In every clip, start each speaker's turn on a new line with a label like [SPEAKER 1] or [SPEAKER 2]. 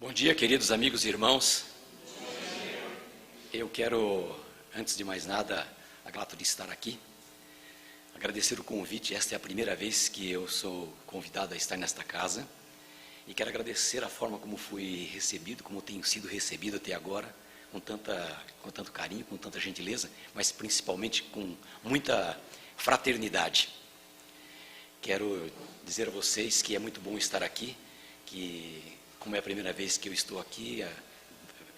[SPEAKER 1] Bom dia, queridos amigos e irmãos. Eu quero, antes de mais nada, grato de estar aqui, agradecer o convite. Esta é a primeira vez que eu sou convidado a estar nesta casa e quero agradecer a forma como fui recebido, como tenho sido recebido até agora, com tanto carinho, com tanta gentileza, mas principalmente com muita fraternidade. Quero dizer a vocês que é muito bom estar aqui, que como é a primeira vez que eu estou aqui,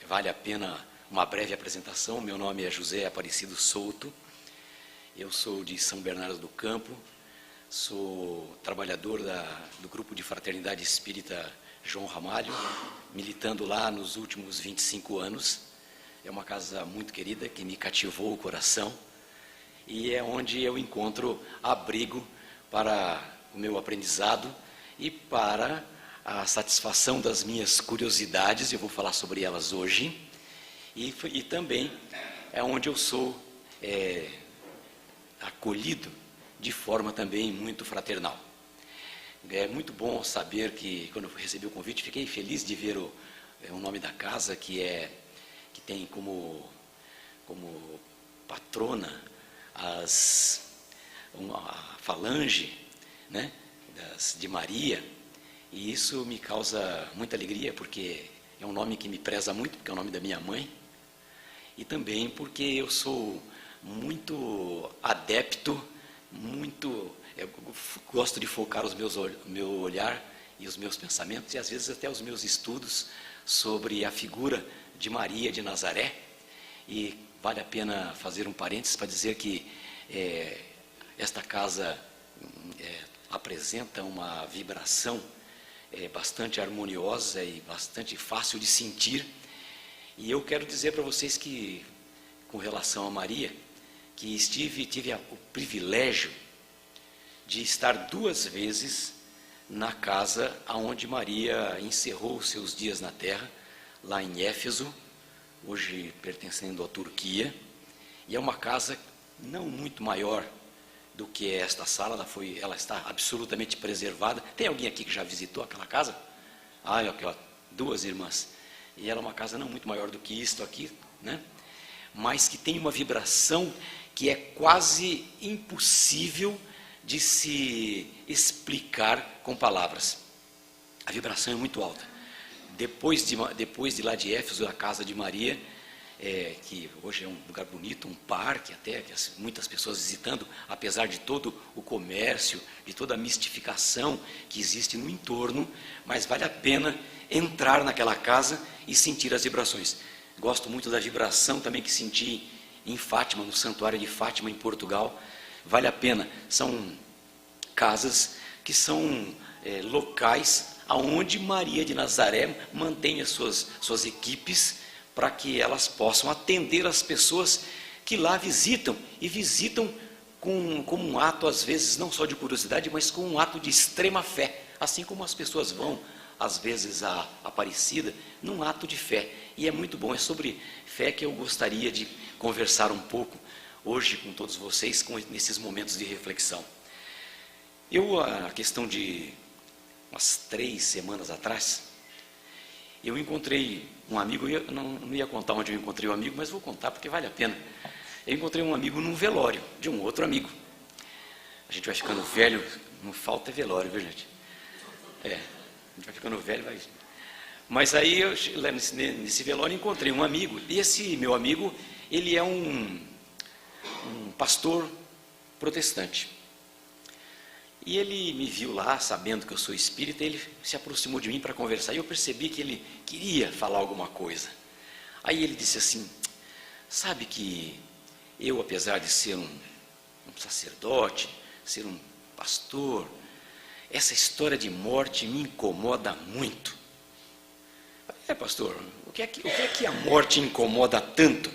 [SPEAKER 1] vale a pena uma breve apresentação. Meu nome é José Aparecido Souto, eu sou de São Bernardo do Campo, sou trabalhador do grupo de Fraternidade Espírita João Ramalho, militando lá nos últimos 25 anos. É uma casa muito querida que me cativou o coração e é onde eu encontro abrigo para o meu aprendizado e para a satisfação das minhas curiosidades. Eu vou falar sobre elas hoje, e também é onde eu sou acolhido de forma também muito fraternal. É muito bom saber que, quando eu recebi o convite, fiquei feliz de ver o nome da casa, que tem como patrona a falange, né, de Maria. E isso me causa muita alegria, porque é um nome que me preza muito, porque é o nome da minha mãe, e também porque eu sou muito adepto, eu gosto de focar o meu olhar e os meus pensamentos, e às vezes até os meus estudos sobre a figura de Maria de Nazaré. E vale a pena fazer um parênteses para dizer que esta casa apresenta uma vibração bastante harmoniosa e bastante fácil de sentir. E eu quero dizer para vocês que, com relação a Maria, que tive o privilégio de estar 2 vezes na casa onde Maria encerrou os seus dias na terra, lá em Éfeso, hoje pertencendo à Turquia. E é uma casa não muito maior do que esta sala, ela está absolutamente preservada. Tem alguém aqui que já visitou aquela casa? Aquelas 2 irmãs. E ela é uma casa não muito maior do que isto aqui, né? Mas que tem uma vibração que é quase impossível de se explicar com palavras. A vibração é muito alta. Depois de lá de Éfeso, a casa de Maria, que hoje é um lugar bonito, um parque até, muitas pessoas visitando, apesar de todo o comércio, de toda a mistificação que existe no entorno, mas vale a pena entrar naquela casa e sentir as vibrações. Gosto muito da vibração também que senti em Fátima, no Santuário de Fátima, em Portugal. Vale a pena. São casas que são locais onde Maria de Nazaré mantém as suas equipes, para que elas possam atender as pessoas que lá visitam, e visitam como um ato, às vezes, não só de curiosidade, mas com um ato de extrema fé, assim como as pessoas vão, às vezes, à Aparecida, num ato de fé. E é muito bom, é sobre fé que eu gostaria de conversar um pouco hoje com todos vocês, nesses momentos de reflexão. A questão de umas 3 semanas atrás, eu encontrei um amigo. Eu não ia contar onde eu encontrei o amigo, mas vou contar porque vale a pena. Eu encontrei um amigo num velório de um outro amigo. A gente vai ficando velho, não falta velório, viu, gente? A gente vai ficando velho, vai. Mas aí, nesse velório, encontrei um amigo, e esse meu amigo, ele é um pastor protestante. E ele me viu lá, sabendo que eu sou espírita, ele se aproximou de mim para conversar, e eu percebi que ele queria falar alguma coisa. Aí ele disse assim: sabe que eu, apesar de ser um sacerdote, ser um pastor, essa história de morte me incomoda muito. Pastor, o que é que a morte incomoda tanto?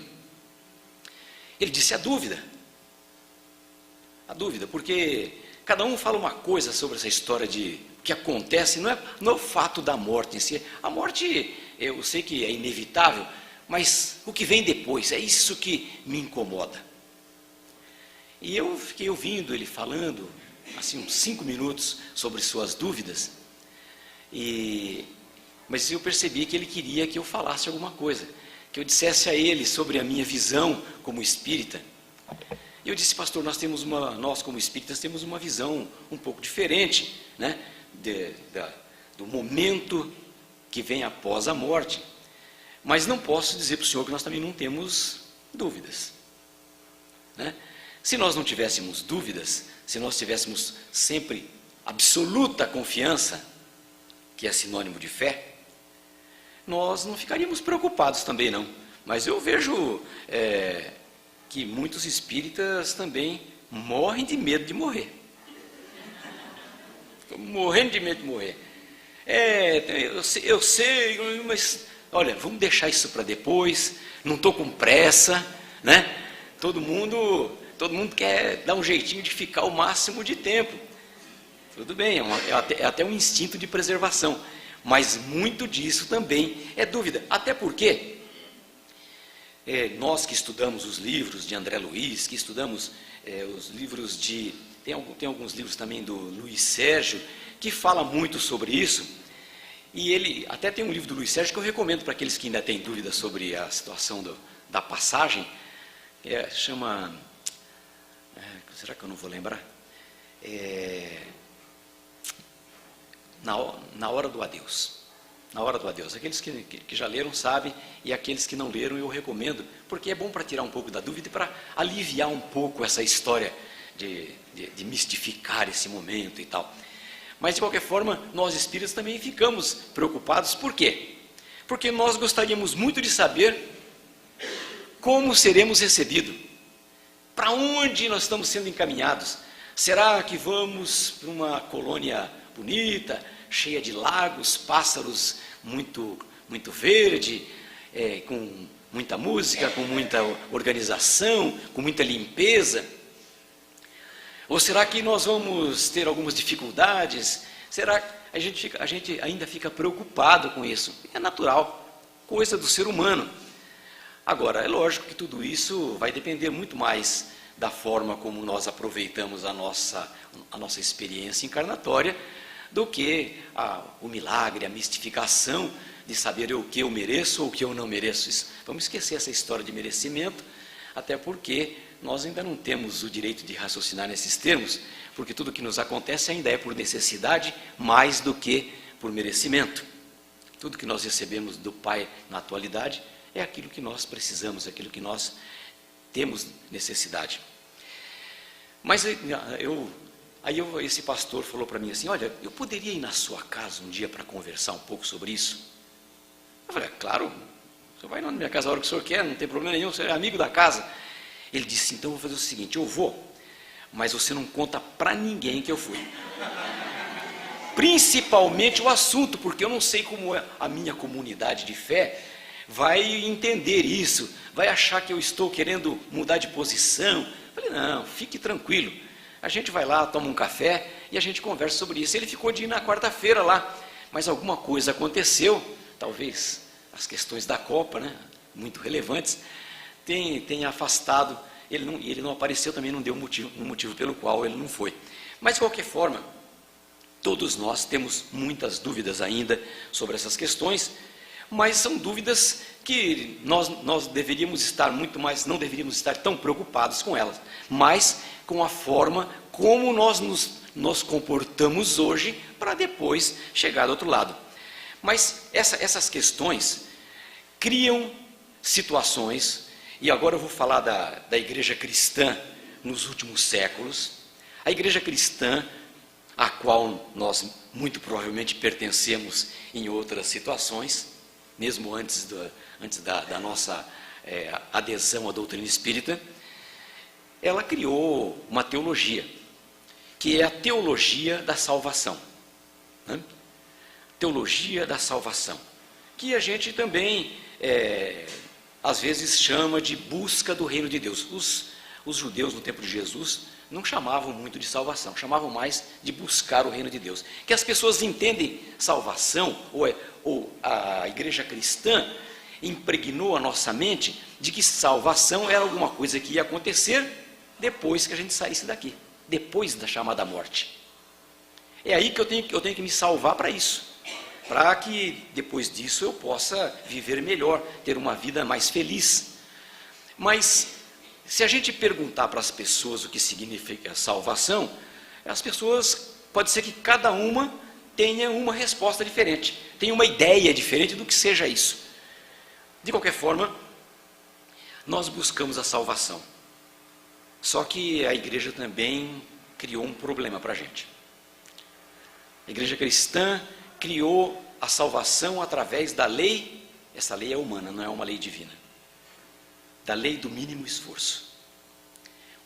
[SPEAKER 1] Ele disse: a dúvida, porque cada um fala uma coisa sobre essa história de o que acontece, não é o fato da morte em si. A morte, eu sei que é inevitável, mas o que vem depois, é isso que me incomoda. E eu fiquei ouvindo ele falando, assim, uns 5 minutos sobre suas dúvidas, e mas eu percebi que ele queria que eu falasse alguma coisa, que eu dissesse a ele sobre a minha visão como espírita. E eu disse: pastor, nós como espíritas temos uma visão um pouco diferente, né, do momento que vem após a morte. Mas não posso dizer para o senhor que nós também não temos dúvidas, né? Se nós não tivéssemos dúvidas, se nós tivéssemos sempre absoluta confiança, que é sinônimo de fé, nós não ficaríamos preocupados também não. Mas eu vejo que muitos espíritas também morrem de medo de morrer. Estão morrendo de medo de morrer. Eu sei, mas olha, vamos deixar isso para depois, não estou com pressa, né? Todo mundo quer dar um jeitinho de ficar o máximo de tempo. Tudo bem, é até um instinto de preservação, mas muito disso também é dúvida. Até porque nós que estudamos os livros de André Luiz, que estudamos os livros de... Tem alguns livros também do Luiz Sérgio, que fala muito sobre isso, e ele até tem um livro do Luiz Sérgio que eu recomendo para aqueles que ainda têm dúvidas sobre a situação da passagem, chama... será que eu não vou lembrar? Na hora do adeus. Na hora do adeus. Aqueles que já leram sabem, e aqueles que não leram eu recomendo, porque é bom para tirar um pouco da dúvida e para aliviar um pouco essa história de mistificar esse momento e tal. Mas de qualquer forma, nós espíritas também ficamos preocupados. Por quê? Porque nós gostaríamos muito de saber como seremos recebidos, para onde nós estamos sendo encaminhados. Será que vamos para uma colônia bonita, cheia de lagos, pássaros muito, muito verde, com muita música, com muita organização, com muita limpeza? Ou será que nós vamos ter algumas dificuldades? Será que a gente ainda fica preocupado com isso? É natural, coisa do ser humano. Agora, é lógico que tudo isso vai depender muito mais da forma como nós aproveitamos a nossa experiência encarnatória, do que o milagre, a mistificação de saber o que eu mereço ou o que eu não mereço. Vamos esquecer essa história de merecimento, até porque nós ainda não temos o direito de raciocinar nesses termos, porque tudo que nos acontece ainda é por necessidade mais do que por merecimento. Tudo que nós recebemos do Pai na atualidade é aquilo que nós precisamos, aquilo que nós temos necessidade. Mas esse pastor falou para mim assim: olha, eu poderia ir na sua casa um dia para conversar um pouco sobre isso? Eu falei: claro, você vai na minha casa a hora que o senhor quer, não tem problema nenhum, você é amigo da casa. Ele disse: então eu vou fazer o seguinte, eu vou, mas você não conta para ninguém que eu fui. Principalmente o assunto, porque eu não sei como a minha comunidade de fé vai entender isso, vai achar que eu estou querendo mudar de posição. Eu falei: não, fique tranquilo, a gente vai lá, toma um café e a gente conversa sobre isso. Ele ficou de ir na quarta-feira lá, mas alguma coisa aconteceu, talvez as questões da Copa, né, muito relevantes, tem afastado, ele não apareceu, também não deu um motivo pelo qual ele não foi. Mas de qualquer forma, todos nós temos muitas dúvidas ainda sobre essas questões, mas são dúvidas que nós deveríamos estar muito mais, não deveríamos estar tão preocupados com elas, mas com a forma como nós nos comportamos hoje para depois chegar do outro lado. Mas essas questões criam situações, e agora eu vou falar da igreja cristã nos últimos séculos, a igreja cristã a qual nós muito provavelmente pertencemos em outras situações, mesmo antes da nossa adesão à doutrina espírita. Ela criou uma teologia, que é a teologia da salvação, né? Teologia da salvação, que a gente também às vezes chama de busca do reino de Deus. Os judeus no tempo de Jesus não chamavam muito de salvação, chamavam mais de buscar o reino de Deus. Que as pessoas entendem salvação, ou a igreja cristã impregnou a nossa mente de que salvação era alguma coisa que ia acontecer depois que a gente saísse daqui, depois da chamada morte. É aí que eu tenho que me salvar para isso, para que depois disso eu possa viver melhor, ter uma vida mais feliz. Mas se a gente perguntar para as pessoas o que significa salvação, as pessoas, pode ser que cada uma tenha uma resposta diferente, tenha uma ideia diferente do que seja isso. De qualquer forma, nós buscamos a salvação. Só que a igreja também criou um problema para a gente. A igreja cristã criou a salvação através da lei. Essa lei é humana, não é uma lei divina. Da lei do mínimo esforço.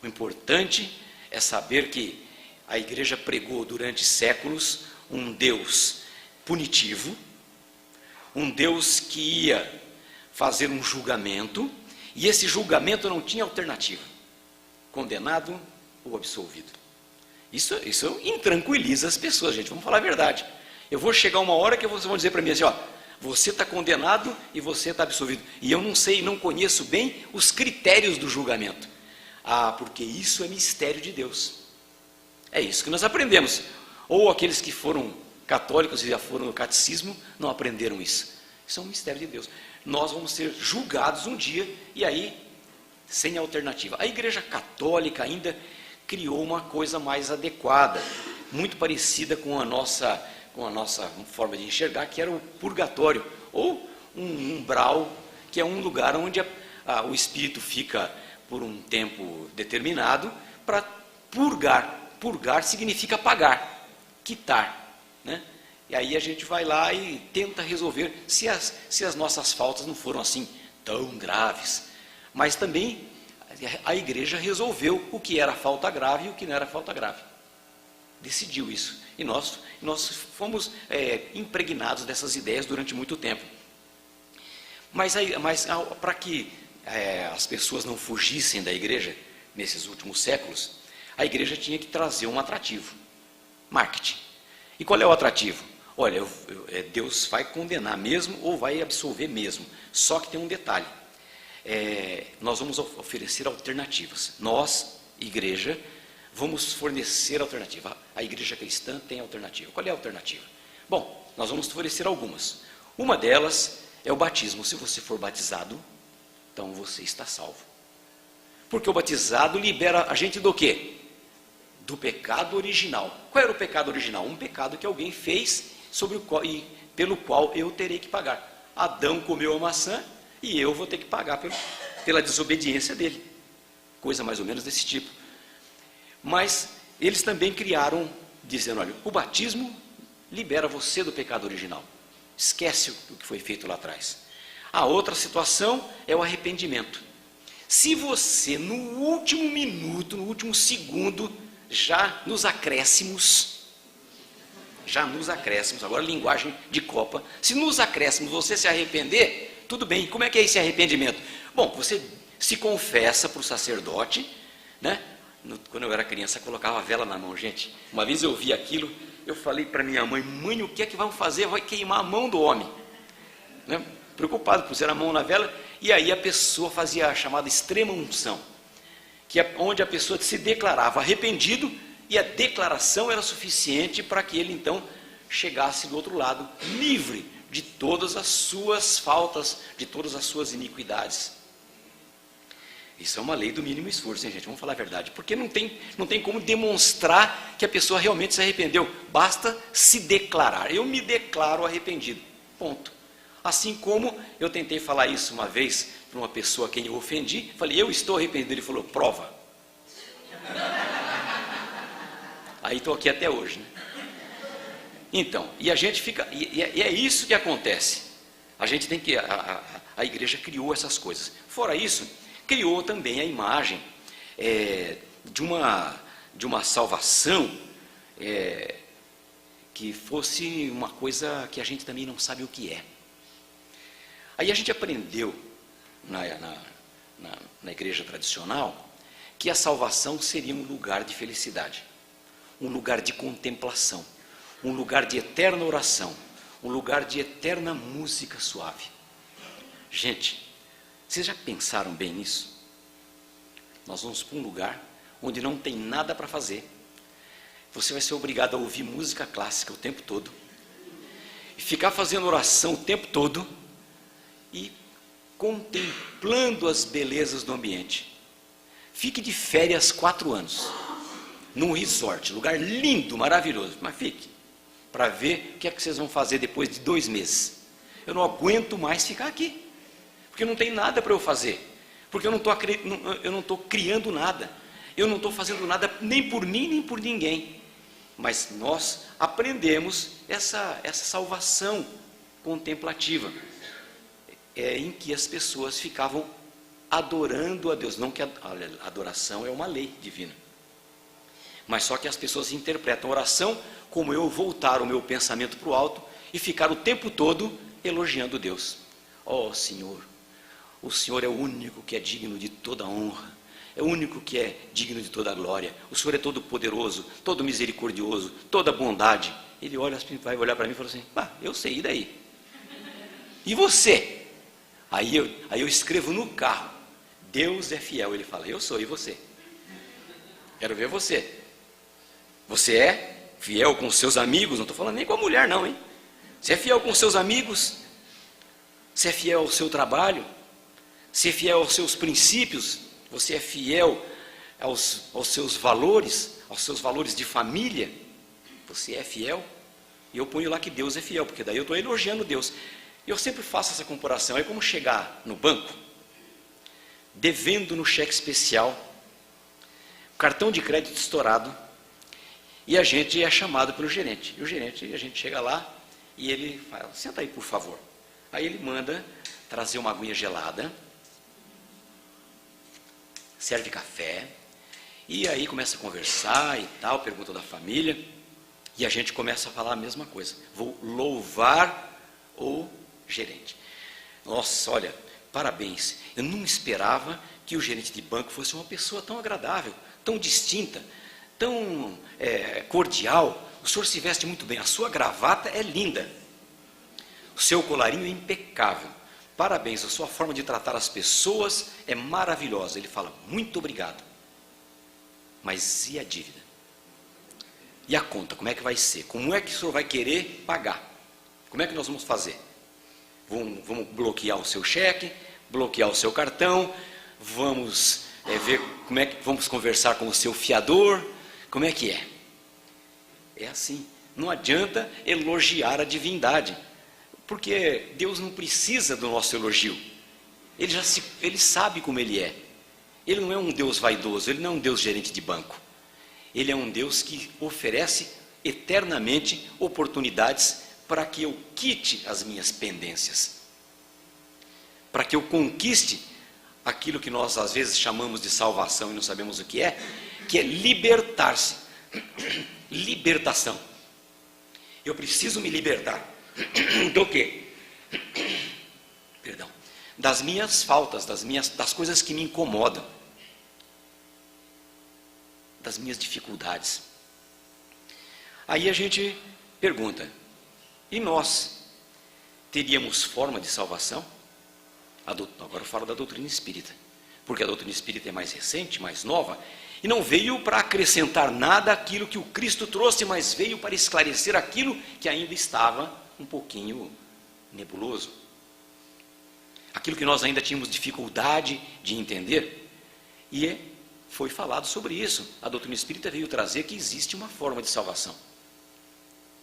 [SPEAKER 1] O importante é saber que a igreja pregou durante séculos um Deus punitivo, um Deus que ia fazer um julgamento, e esse julgamento não tinha alternativa, condenado ou absolvido. Isso intranquiliza as pessoas, gente, vamos falar a verdade. Eu vou chegar uma hora que vocês vão dizer para mim assim, ó, você está condenado e você está absolvido. E eu não sei, não conheço bem os critérios do julgamento. Ah, porque isso é mistério de Deus. É isso que nós aprendemos. Ou aqueles que foram católicos e já foram no catecismo, não aprenderam isso. Isso é um mistério de Deus. Nós vamos ser julgados um dia, e aí, sem alternativa. A igreja católica ainda criou uma coisa mais adequada, muito parecida com a nossa forma de enxergar, que era o purgatório, ou um umbral, que é um lugar onde o espírito fica por um tempo determinado para purgar. Purgar significa pagar, quitar, né? E aí a gente vai lá e tenta resolver, se as nossas faltas não foram assim tão graves. Mas também a igreja resolveu o que era falta grave e o que não era falta grave. Decidiu isso. E nós fomos impregnados dessas ideias durante muito tempo. Mas para que as pessoas não fugissem da igreja nesses últimos séculos, a igreja tinha que trazer um atrativo. Marketing. E qual é o atrativo? Olha, Deus vai condenar mesmo ou vai absolver mesmo. Só que tem um detalhe. Nós vamos oferecer alternativas. Nós, igreja, vamos fornecer alternativa. A igreja cristã tem alternativa. Qual é a alternativa? Bom, nós vamos oferecer algumas. Uma delas é o batismo. Se você for batizado, então você está salvo. Porque o batizado libera a gente do quê? Do pecado original. Qual era o pecado original? Um pecado que alguém fez pelo qual eu terei que pagar. Adão comeu a maçã e eu vou ter que pagar pela desobediência dele. Coisa mais ou menos desse tipo. Mas eles também criaram, dizendo, olha, o batismo libera você do pecado original. Esquece o que foi feito lá atrás. A outra situação é o arrependimento. Se você, no último minuto, no último segundo, já nos acréscimos, agora linguagem de Copa, se nos acréscimos você se arrepender, tudo bem. Como é que é esse arrependimento? Bom, você se confessa para o sacerdote, né? Quando eu era criança, eu colocava a vela na mão, gente. Uma vez eu vi aquilo, eu falei para minha mãe, mãe, o que é que vão fazer? Vai queimar a mão do homem, né? Preocupado, puseram a mão na vela, e aí a pessoa fazia a chamada extrema unção, que é onde a pessoa se declarava arrependido, e a declaração era suficiente para que ele então chegasse do outro lado, livre de todas as suas faltas, de todas as suas iniquidades. Isso é uma lei do mínimo esforço, hein, gente? Vamos falar a verdade, porque não tem como demonstrar que a pessoa realmente se arrependeu, basta se declarar. Eu me declaro arrependido, ponto. Assim como eu tentei falar isso uma vez para uma pessoa a quem eu ofendi, falei, eu estou arrependido. Ele falou, prova. Aí estou aqui até hoje, né? Então, e a gente fica, e é isso que acontece. A gente tem que, a igreja criou essas coisas. Fora isso, criou também a imagem de uma salvação que fosse uma coisa que a gente também não sabe o que é. Aí a gente aprendeu na igreja tradicional que a salvação seria um lugar de felicidade, um lugar de contemplação, um lugar de eterna oração, um lugar de eterna música suave. Gente, vocês já pensaram bem nisso? Nós vamos para um lugar onde não tem nada para fazer. Você vai ser obrigado a ouvir música clássica o tempo todo. ficar fazendo oração o tempo todo e contemplando as belezas do ambiente. Fique de férias 4 anos, num resort, lugar lindo, maravilhoso, mas fique, para ver o que é que vocês vão fazer depois de 2 meses. Eu não aguento mais ficar aqui, porque não tem nada para eu fazer, porque eu não estou criando nada, eu não estou fazendo nada nem por mim, nem por ninguém. Mas nós aprendemos essa salvação contemplativa, em que as pessoas ficavam adorando a Deus. Não que a adoração é uma lei divina, mas só que as pessoas interpretam a oração como eu voltar o meu pensamento para o alto e ficar o tempo todo elogiando Deus. Ó Senhor, o Senhor é o único que é digno de toda honra, é o único que é digno de toda glória. O Senhor é todo poderoso, todo misericordioso, toda bondade. Ele vai olhar para mim e fala assim: eu sei, e daí? E você? Aí eu escrevo no carro: Deus é fiel. Ele fala: eu sou, e você? Quero ver você. Você é fiel com os seus amigos? Não estou falando nem com a mulher não, hein? Você é fiel com os seus amigos? Você é fiel ao seu trabalho? Você é fiel aos seus princípios? Você é fiel aos seus valores de família? Você é fiel? E eu ponho lá que Deus é fiel, porque daí eu estou elogiando Deus. Eu sempre faço essa comparação. É como chegar no banco, devendo no cheque especial, cartão de crédito estourado, e a gente é chamado pelo gerente. E o gerente, a gente chega lá, e ele fala: senta aí, por favor. Aí ele manda trazer uma aguinha gelada, serve café, e aí começa a conversar e tal, pergunta da família, e a gente começa a falar a mesma coisa: vou louvar o gerente. Nossa, olha, parabéns, eu não esperava que o gerente de banco fosse uma pessoa tão agradável, tão distinta, tão cordial. O senhor se veste muito bem, a sua gravata é linda, o seu colarinho é impecável, parabéns, a sua forma de tratar as pessoas é maravilhosa. Ele fala: muito obrigado. Mas e a dívida? E a conta, como é que vai ser? Como é que o senhor vai querer pagar? Como é que nós vamos fazer? Vamos bloquear o seu cheque, bloquear o seu cartão, vamos ver como é que vamos conversar com o seu fiador, como é que é? É assim, não adianta elogiar a divindade, porque Deus não precisa do nosso elogio. Ele sabe como Ele é. Ele não é um Deus vaidoso, Ele não é um Deus gerente de banco. Ele é um Deus que oferece eternamente oportunidades para que eu quite as minhas pendências, para que eu conquiste aquilo que nós às vezes chamamos de salvação e não sabemos o que é libertar-se. Libertação. Eu preciso me libertar do quê? Perdão. Das minhas faltas, das coisas que me incomodam, das minhas dificuldades. Aí a gente pergunta: e nós teríamos forma de salvação? Agora eu falo da doutrina espírita, porque a doutrina espírita é mais recente, mais nova, e não veio para acrescentar nada àquilo que o Cristo trouxe, mas veio para esclarecer aquilo que ainda estava um pouquinho nebuloso, aquilo que nós ainda tínhamos dificuldade de entender. E foi falado sobre isso. A doutrina espírita veio trazer que existe uma forma de salvação.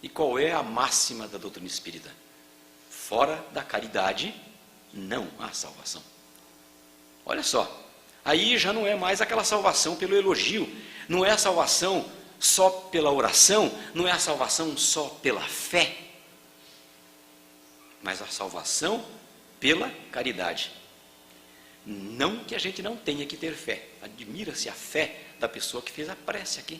[SPEAKER 1] E qual é a máxima da doutrina espírita? Fora da caridade não há salvação. Olha só, aí já não é mais aquela salvação pelo elogio, não é a salvação só pela oração, não é a salvação só pela fé, mas a salvação pela caridade. Não que a gente não tenha que ter fé, admira-se a fé da pessoa que fez a prece aqui,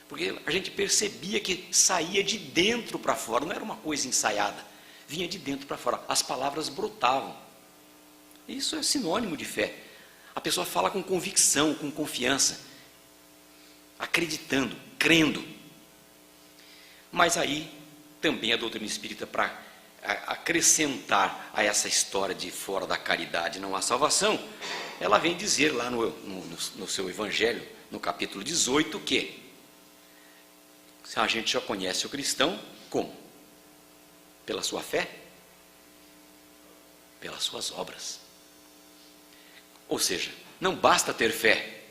[SPEAKER 1] porque a gente percebia que saía de dentro para fora, não era uma coisa ensaiada, vinha de dentro para fora, as palavras brotavam. Isso é sinônimo de fé. A pessoa fala com convicção, com confiança, acreditando, crendo. Mas aí também a doutrina espírita, para acrescentar a essa história de fora da caridade não há salvação, ela vem dizer lá no seu evangelho, no capítulo 18, que a gente já conhece o cristão como? Pela sua fé? Pelas suas obras. Ou seja, não basta ter fé,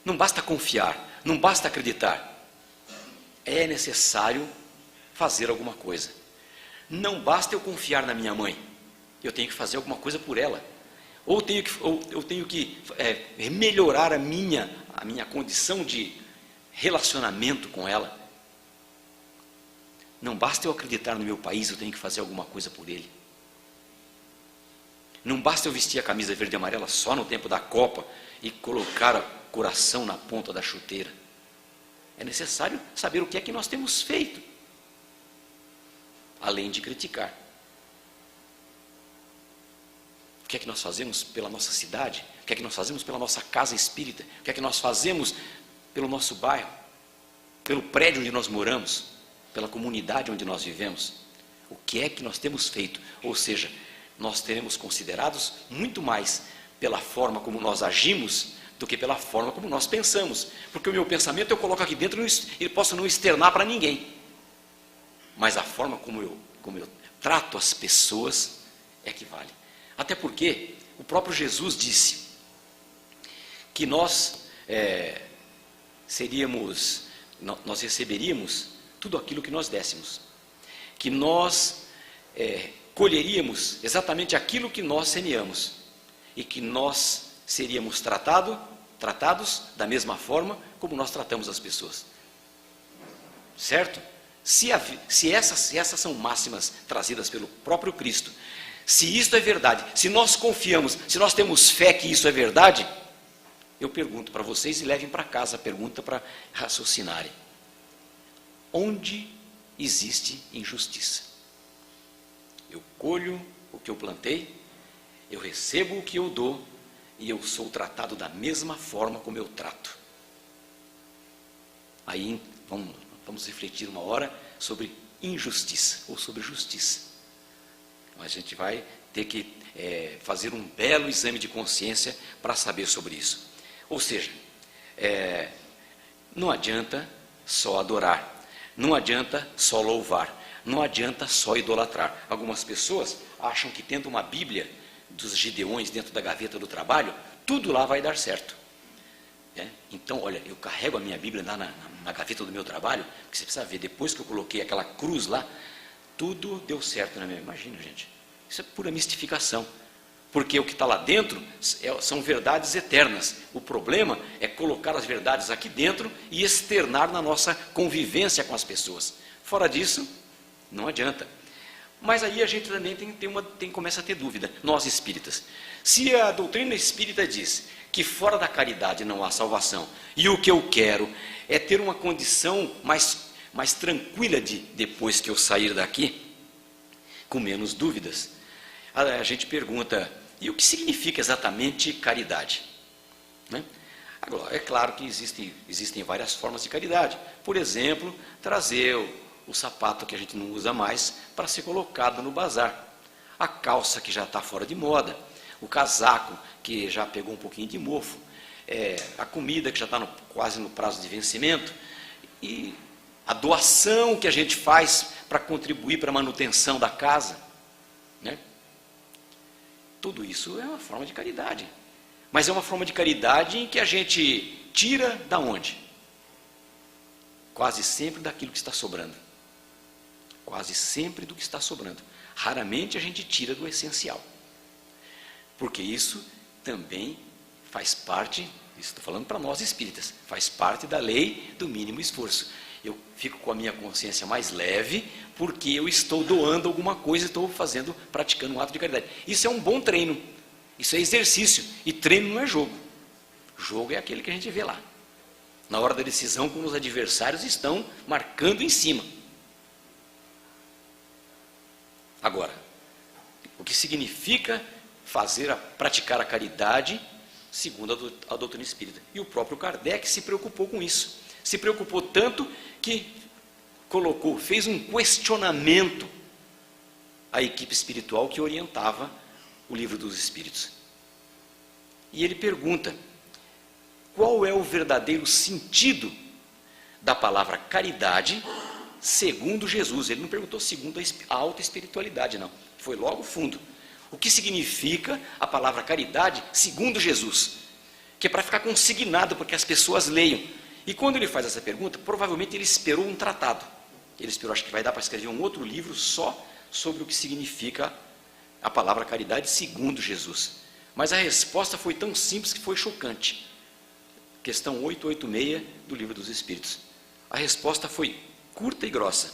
[SPEAKER 1] não basta confiar, não basta acreditar. É necessário fazer alguma coisa. Não basta eu confiar na minha mãe, eu tenho que fazer alguma coisa por ela. Ou eu tenho que melhorar a minha condição de relacionamento com ela. Não basta eu acreditar no meu país, eu tenho que fazer alguma coisa por ele. Não basta eu vestir a camisa verde e amarela só no tempo da Copa e colocar o coração na ponta da chuteira. É necessário saber o que é que nós temos feito, além de criticar. O que é que nós fazemos pela nossa cidade? O que é que nós fazemos pela nossa casa espírita? O que é que nós fazemos pelo nosso bairro? Pelo prédio onde nós moramos? Pela comunidade onde nós vivemos? O que é que nós temos feito? Ou seja, nós teremos considerados muito mais pela forma como nós agimos do que pela forma como nós pensamos. Porque o meu pensamento eu coloco aqui dentro e posso não externar para ninguém. Mas a forma como eu trato as pessoas é que vale. Até porque o próprio Jesus disse que nós receberíamos tudo aquilo que nós dessemos. Que nós colheríamos exatamente aquilo que nós semeamos. E que nós seríamos tratados da mesma forma como nós tratamos as pessoas. Certo? Se essas são máximas trazidas pelo próprio Cristo, se isto é verdade, se nós confiamos, se nós temos fé que isso é verdade, eu pergunto para vocês e levem para casa a pergunta para raciocinarem. Onde existe injustiça? Eu colho o que eu plantei, eu recebo o que eu dou e eu sou tratado da mesma forma como eu trato. Aí vamos refletir uma hora sobre injustiça ou sobre justiça. A gente vai ter que fazer um belo exame de consciência para saber sobre isso. Ou seja, não adianta só adorar, não adianta só louvar, não adianta só idolatrar. Algumas pessoas acham que tendo uma Bíblia dos Gideões dentro da gaveta do trabalho, tudo lá vai dar certo. Então, olha, eu carrego a minha Bíblia lá na gaveta do meu trabalho, porque você precisa ver, depois que eu coloquei aquela cruz lá, tudo deu certo na minha. Imagina, gente, isso é pura mistificação, porque o que está lá dentro são verdades eternas. O problema é colocar as verdades aqui dentro e externar na nossa convivência com as pessoas. Fora disso, não adianta. Mas aí a gente também começa a ter dúvida, nós espíritas. Se a doutrina espírita diz que fora da caridade não há salvação, e o que eu quero é ter uma condição mais tranquila depois que eu sair daqui, com menos dúvidas, a gente pergunta, e o que significa exatamente caridade? Agora, é claro que existem várias formas de caridade. Por exemplo, trazer o sapato que a gente não usa mais para ser colocado no bazar, a calça que já está fora de moda, o casaco que já pegou um pouquinho de mofo, a comida que já está quase no prazo de vencimento, e a doação que a gente faz para contribuir para a manutenção da casa, Tudo isso é uma forma de caridade, mas é uma forma de caridade em que a gente tira da onde? Quase sempre daquilo que está sobrando. Quase sempre do que está sobrando. Raramente a gente tira do essencial. Porque isso também faz parte, estou falando para nós espíritas, faz parte da lei do mínimo esforço. Eu fico com a minha consciência mais leve, porque eu estou doando alguma coisa, estou praticando um ato de caridade. Isso é um bom treino, isso é exercício, e treino não é jogo. Jogo é aquele que a gente vê lá, na hora da decisão, quando os adversários estão marcando em cima. Agora, o que significa praticar a caridade, segundo a doutrina espírita? E o próprio Kardec se preocupou com isso. Se preocupou tanto que fez um questionamento à equipe espiritual que orientava o Livro dos Espíritos. E ele pergunta, qual é o verdadeiro sentido da palavra caridade segundo Jesus. Ele não perguntou segundo a alta espiritualidade, não. Foi logo fundo. O que significa a palavra caridade segundo Jesus? Que é para ficar consignado, para que as pessoas leiam. E quando ele faz essa pergunta, provavelmente ele esperou um tratado. Ele esperou, acho que vai dar para escrever um outro livro só sobre o que significa a palavra caridade segundo Jesus. Mas a resposta foi tão simples que foi chocante. Questão 886 do Livro dos Espíritos. A resposta foi curta e grossa.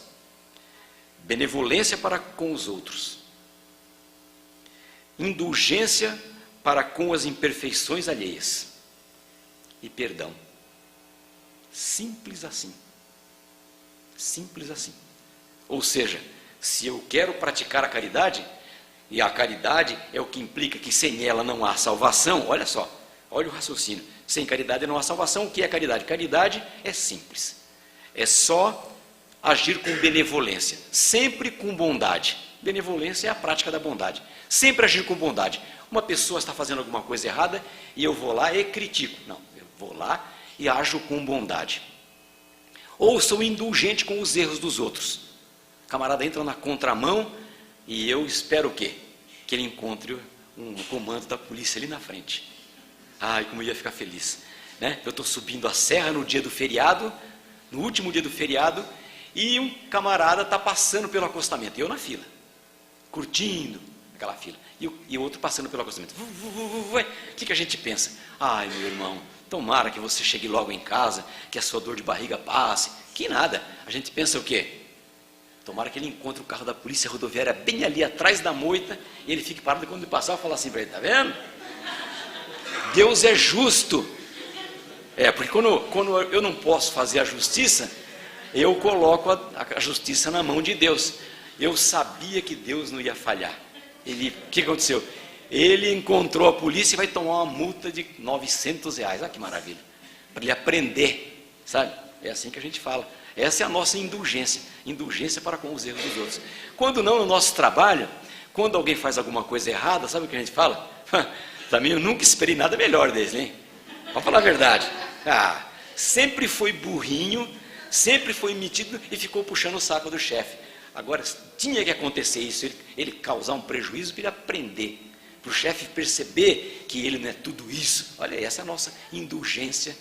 [SPEAKER 1] Benevolência para com os outros. Indulgência para com as imperfeições alheias. E perdão. Simples assim. Simples assim. Ou seja, se eu quero praticar a caridade, e a caridade é o que implica que sem ela não há salvação, olha só, olha o raciocínio. Sem caridade não há salvação. O que é caridade? Caridade é simples. É só agir com benevolência, sempre com bondade. Benevolência é a prática da bondade. Sempre agir com bondade. Uma pessoa está fazendo alguma coisa errada e eu vou lá e critico. Não, eu vou lá e ajo com bondade. Ou sou indulgente com os erros dos outros. O camarada entra na contramão e eu espero o quê? Que ele encontre um comando da polícia ali na frente. Ai, como eu ia ficar feliz, né? Eu estou subindo a serra no dia do feriado, no último dia do feriado, e um camarada está passando pelo acostamento, e eu na fila, curtindo aquela fila, e o outro passando pelo acostamento. O que a gente pensa? Ai, meu irmão, tomara que você chegue logo em casa, que a sua dor de barriga passe. Que nada, a gente pensa o quê? Tomara que ele encontre o carro da polícia rodoviária bem ali atrás da moita, e ele fique parado, e quando ele passar, eu falo assim para ele, tá vendo? Deus é justo. Porque quando eu não posso fazer a justiça, eu coloco a justiça na mão de Deus. Eu sabia que Deus não ia falhar. O que aconteceu? Ele encontrou a polícia e vai tomar uma multa de R$900. Olha que maravilha. Para ele aprender, sabe? É assim que a gente fala. Essa é a nossa indulgência. Indulgência para com os erros dos outros. Quando não, no nosso trabalho, quando alguém faz alguma coisa errada, sabe o que a gente fala? Também eu nunca esperei nada melhor deles, hein? Vamos falar a verdade. Sempre foi burrinho, sempre foi metido e ficou puxando o saco do chefe. Agora, tinha que acontecer isso, ele causar um prejuízo para ele aprender, para o chefe perceber que ele não é tudo isso. Olha, essa é a nossa indulgência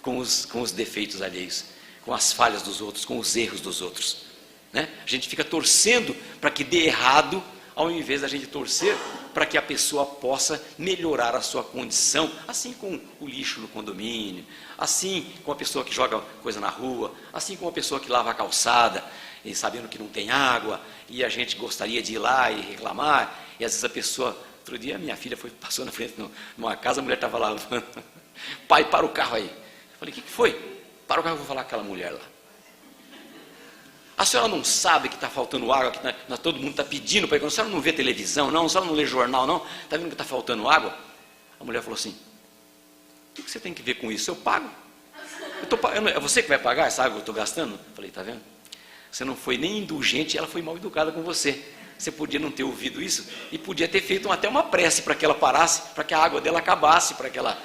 [SPEAKER 1] com os defeitos alheios, com as falhas dos outros, com os erros dos outros, né? A gente fica torcendo para que dê errado, ao invés da gente torcer para que a pessoa possa melhorar a sua condição, assim com o lixo no condomínio, assim com a pessoa que joga coisa na rua, assim com a pessoa que lava a calçada, e sabendo que não tem água, e a gente gostaria de ir lá e reclamar, e às vezes a pessoa, outro dia minha filha passou na frente numa casa, a mulher estava lá, pai, para o carro aí. Eu falei, o que foi? Para o carro, eu vou falar com aquela mulher lá. A senhora não sabe que está faltando água, que todo mundo está pedindo para ir. A senhora não vê televisão, não? A senhora não lê jornal, não? Está vendo que está faltando água? A mulher falou assim, o que você tem que ver com isso? Eu pago. É você que vai pagar essa água que eu estou gastando? Eu falei, está vendo? Você não foi nem indulgente, ela foi mal educada com você. Você podia não ter ouvido isso e podia ter feito até uma prece para que ela parasse, para que a água dela acabasse, para que ela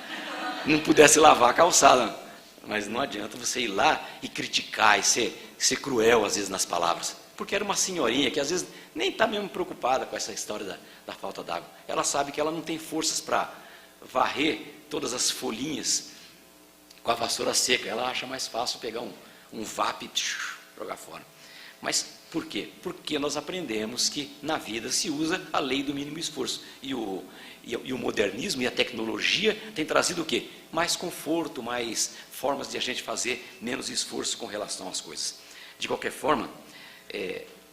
[SPEAKER 1] não pudesse lavar a calçada. Mas não adianta você ir lá e criticar e ser cruel às vezes nas palavras. Porque era uma senhorinha que às vezes nem está mesmo preocupada com essa história da falta d'água. Ela sabe que ela não tem forças para varrer todas as folhinhas com a vassoura seca. Ela acha mais fácil pegar um vape e jogar fora. Mas por quê? Porque nós aprendemos que na vida se usa a lei do mínimo esforço. E o modernismo e a tecnologia têm trazido o quê? Mais conforto, mais formas de a gente fazer menos esforço com relação às coisas. De qualquer forma,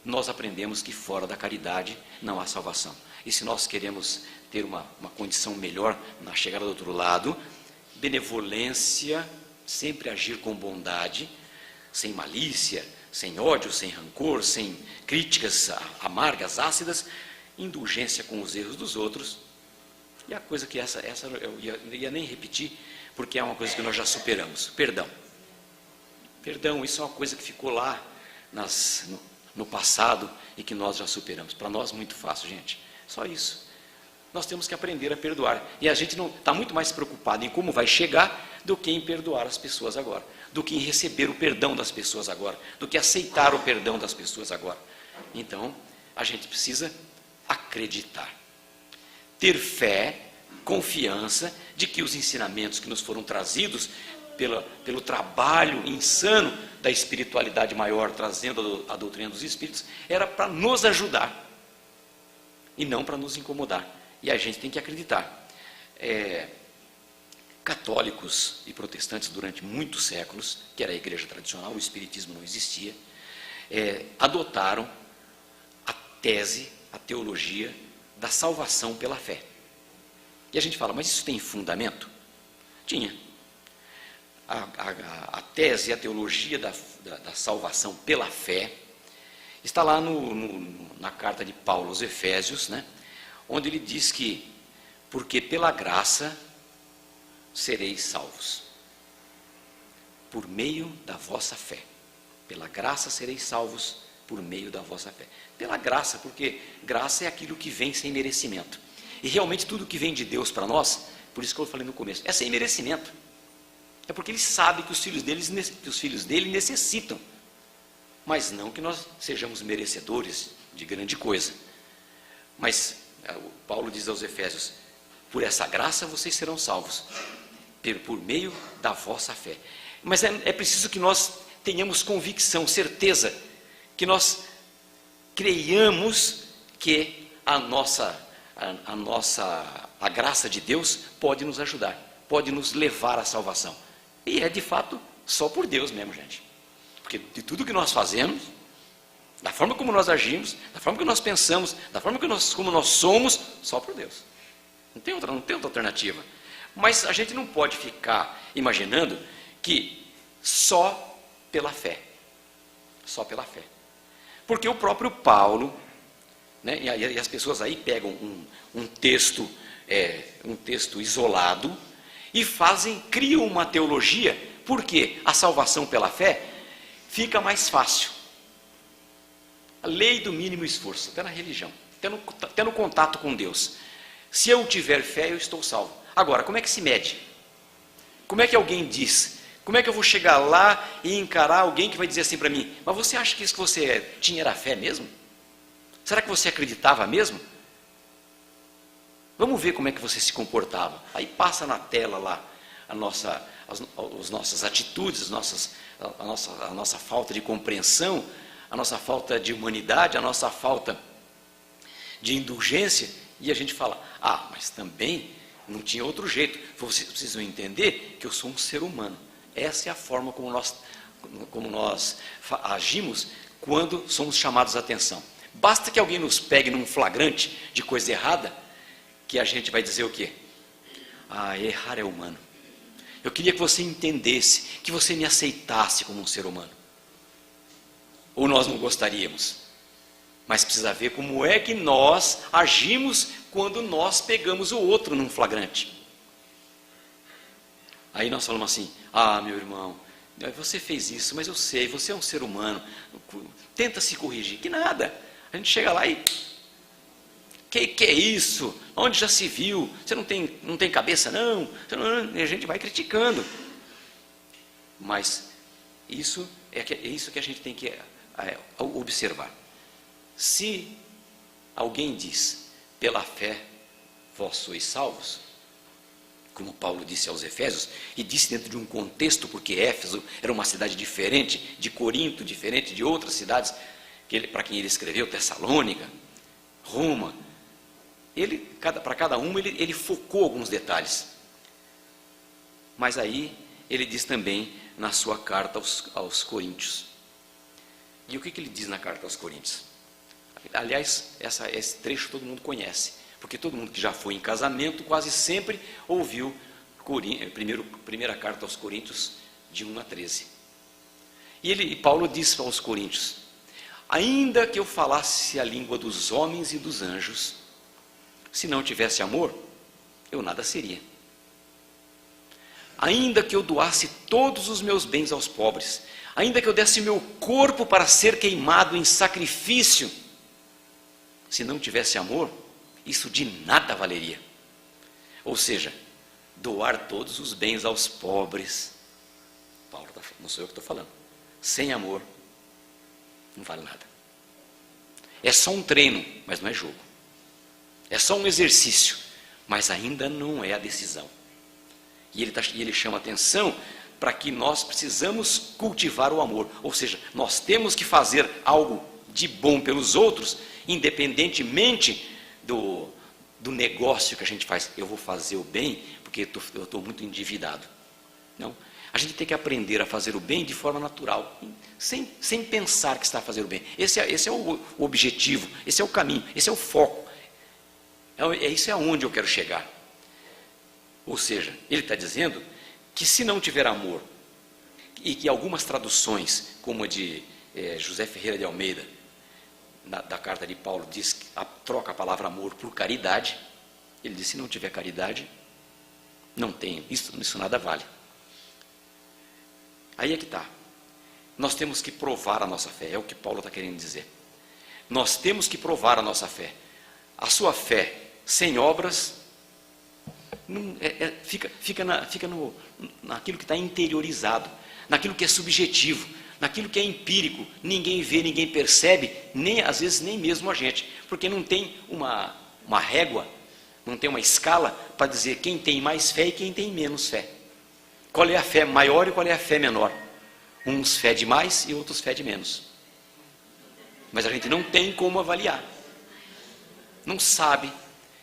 [SPEAKER 1] nós aprendemos que fora da caridade não há salvação. E se nós queremos ter uma condição melhor na chegada do outro lado, benevolência, sempre agir com bondade, sem malícia, sem ódio, sem rancor, sem críticas amargas, ácidas, indulgência com os erros dos outros. E a coisa que essa eu ia nem repetir, porque é uma coisa que nós já superamos. Perdão. Perdão, isso é uma coisa que ficou lá no passado e que nós já superamos. Para nós muito fácil, gente. Só isso. Nós temos que aprender a perdoar. E a gente não está muito mais preocupado em como vai chegar do que em perdoar as pessoas agora. do que em receber o perdão das pessoas agora, do que aceitar o perdão das pessoas agora. Então, a gente precisa acreditar, ter fé, confiança de que os ensinamentos que nos foram trazidos pelo trabalho insano da espiritualidade maior, trazendo a doutrina dos Espíritos, era para nos ajudar e não para nos incomodar. E a gente tem que acreditar. Católicos e protestantes durante muitos séculos, que era a igreja tradicional, o espiritismo não existia, adotaram a tese, a teologia da salvação pela fé. E a gente fala, mas isso tem fundamento? Tinha. A tese, a teologia da salvação pela fé, está lá na carta de Paulo aos Efésios, né, onde ele diz que, porque pela graça sereis salvos, por meio da vossa fé. Pela graça sereis salvos, por meio da vossa fé. Pela graça, porque graça é aquilo que vem sem merecimento. E realmente tudo que vem de Deus para nós, por isso que eu falei no começo, é sem merecimento. É porque Ele sabe que os filhos dele necessitam, mas não que nós sejamos merecedores de grande coisa. Mas Paulo diz aos Efésios, por essa graça vocês serão salvos, por meio da vossa fé. Mas é preciso que nós tenhamos convicção, certeza, que nós creiamos que a graça de Deus pode nos ajudar, pode nos levar à salvação. E é de fato só por Deus mesmo, gente. Porque de tudo que nós fazemos, da forma como nós agimos, da forma que nós pensamos, da forma como nós somos, só por Deus. Não tem outra alternativa. Mas a gente não pode ficar imaginando que só pela fé. Só pela fé. Porque o próprio Paulo, né, e as pessoas aí pegam um texto isolado e criam uma teologia, porque a salvação pela fé fica mais fácil. A lei do mínimo esforço, até na religião, até no contato com Deus. Se eu tiver fé, eu estou salvo. Agora, como é que se mede? Como é que alguém diz? Como é que eu vou chegar lá e encarar alguém que vai dizer assim para mim, mas você acha que isso que você tinha era fé mesmo? Será que você acreditava mesmo? Vamos ver como é que você se comportava. Aí passa na tela lá as nossas atitudes, a nossa falta de compreensão, a nossa falta de humanidade, a nossa falta de indulgência, e a gente fala, mas também não tinha outro jeito. Vocês precisam entender que eu sou um ser humano. Essa é a forma como nós agimos quando somos chamados a atenção. Basta que alguém nos pegue num flagrante de coisa errada, que a gente vai dizer o quê? Errar é humano. Eu queria que você entendesse, que você me aceitasse como um ser humano. Ou nós não gostaríamos. Mas precisa ver como é que nós agimos quando nós pegamos o outro num flagrante. Aí nós falamos assim, meu irmão, você fez isso, mas eu sei, você é um ser humano, tenta se corrigir. Que nada, a gente chega lá e, que é isso? Onde já se viu? Você não tem cabeça não? E a gente vai criticando. Mas isso é isso que a gente tem que observar. Se alguém diz, pela fé vós sois salvos, como Paulo disse aos Efésios, e disse dentro de um contexto, porque Éfeso era uma cidade diferente de Corinto, diferente de outras cidades para quem ele escreveu, Tessalônica, Roma. Para cada uma ele focou alguns detalhes. Mas aí ele diz também na sua carta aos Coríntios. E o que ele diz na carta aos Coríntios? Aliás, esse trecho todo mundo conhece, porque todo mundo que já foi em casamento quase sempre ouviu primeira carta aos Coríntios, de 1 a 13. E Paulo diz aos Coríntios, ainda que eu falasse a língua dos homens e dos anjos, se não tivesse amor, eu nada seria. Ainda que eu doasse todos os meus bens aos pobres, ainda que eu desse meu corpo para ser queimado em sacrifício, se não tivesse amor, isso de nada valeria. Ou seja, doar todos os bens aos pobres, Paulo, não sou eu que estou falando. Sem amor, não vale nada. É só um treino, mas não é jogo. É só um exercício, mas ainda não é a decisão. E ele chama atenção para que nós precisamos cultivar o amor. Ou seja, nós temos que fazer algo de bom pelos outros, independentemente do negócio que a gente faz. Eu vou fazer o bem porque eu estou muito endividado. Não. A gente tem que aprender a fazer o bem de forma natural, sem pensar que está a fazer o bem. Esse é o objetivo, esse é o caminho, esse é o foco. Isso é aonde eu quero chegar. Ou seja, ele está dizendo que se não tiver amor, e que algumas traduções, como a de José Ferreira de Almeida, da carta de Paulo, diz que troca a palavra amor por caridade. Ele diz: se não tiver caridade, não tem, isso nada vale. Aí é que está. Nós temos que provar a nossa fé, é o que Paulo está querendo dizer. Nós temos que provar a nossa fé. A sua fé sem obras fica naquilo que está interiorizado, naquilo que é subjetivo, naquilo que é empírico. Ninguém vê, ninguém percebe, às vezes nem mesmo a gente, porque não tem uma régua, não tem uma escala para dizer quem tem mais fé e quem tem menos fé. Qual é a fé maior e qual é a fé menor? Uns fé de mais e outros fé de menos. Mas a gente não tem como avaliar. Não sabe.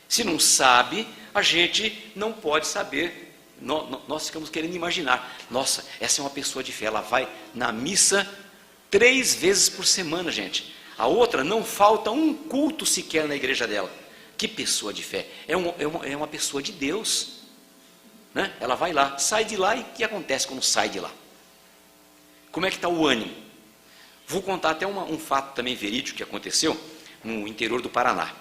[SPEAKER 1] Se não sabe, a gente não pode saber. Nós ficamos querendo imaginar. Nossa, essa é uma pessoa de fé. Ela vai na missa 3 vezes por semana, gente. A outra não falta um culto sequer na igreja dela. Que pessoa de fé? É uma pessoa de Deus. Né? Ela vai lá, sai de lá, e o que acontece quando sai de lá? Como é que está o ânimo? Vou contar até um fato também verídico que aconteceu no interior do Paraná.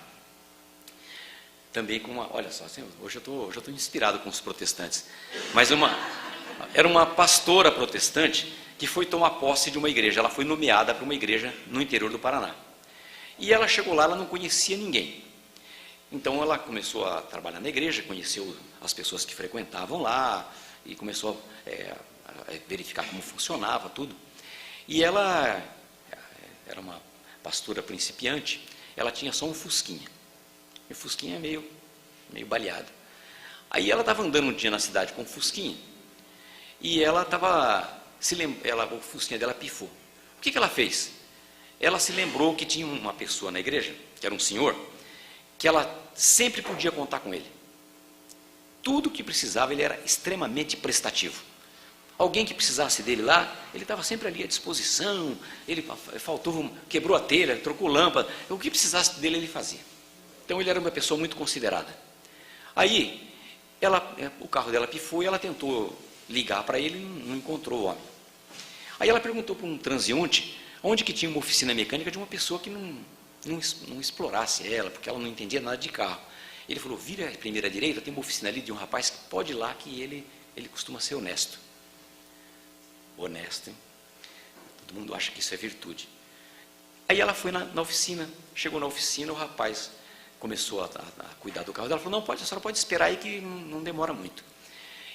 [SPEAKER 1] Também olha só, assim, hoje eu estou inspirado com os protestantes, mas era uma pastora protestante que foi tomar posse de uma igreja. Ela foi nomeada para uma igreja no interior do Paraná. E ela chegou lá, ela não conhecia ninguém. Então ela começou a trabalhar na igreja, conheceu as pessoas que frequentavam lá e começou a verificar como funcionava tudo. E ela era uma pastora principiante, ela tinha só um fusquinha. E o fusquinha é meio baleado. Aí ela estava andando um dia na cidade com o fusquinha e o fusquinha dela pifou. O que ela fez? Ela se lembrou que tinha uma pessoa na igreja, que era um senhor, que ela sempre podia contar com ele. Tudo que precisava, ele era extremamente prestativo. Alguém que precisasse dele lá, ele estava sempre ali à disposição. Ele quebrou a telha, trocou lâmpada, o que precisasse dele ele fazia. Então ele era uma pessoa muito considerada. Aí o carro dela pifou e ela tentou ligar para ele, não encontrou o homem. Aí ela perguntou para um transeunte onde que tinha uma oficina mecânica de uma pessoa que não explorasse ela, porque ela não entendia nada de carro. Ele falou: vira a primeira direita, tem uma oficina ali de um rapaz que pode ir lá, que ele costuma ser honesto. Honesto, hein? Todo mundo acha que isso é virtude. Aí ela foi na oficina, chegou na oficina, o rapaz começou a cuidar do carro. Ela falou: não, a senhora pode esperar aí que não demora muito.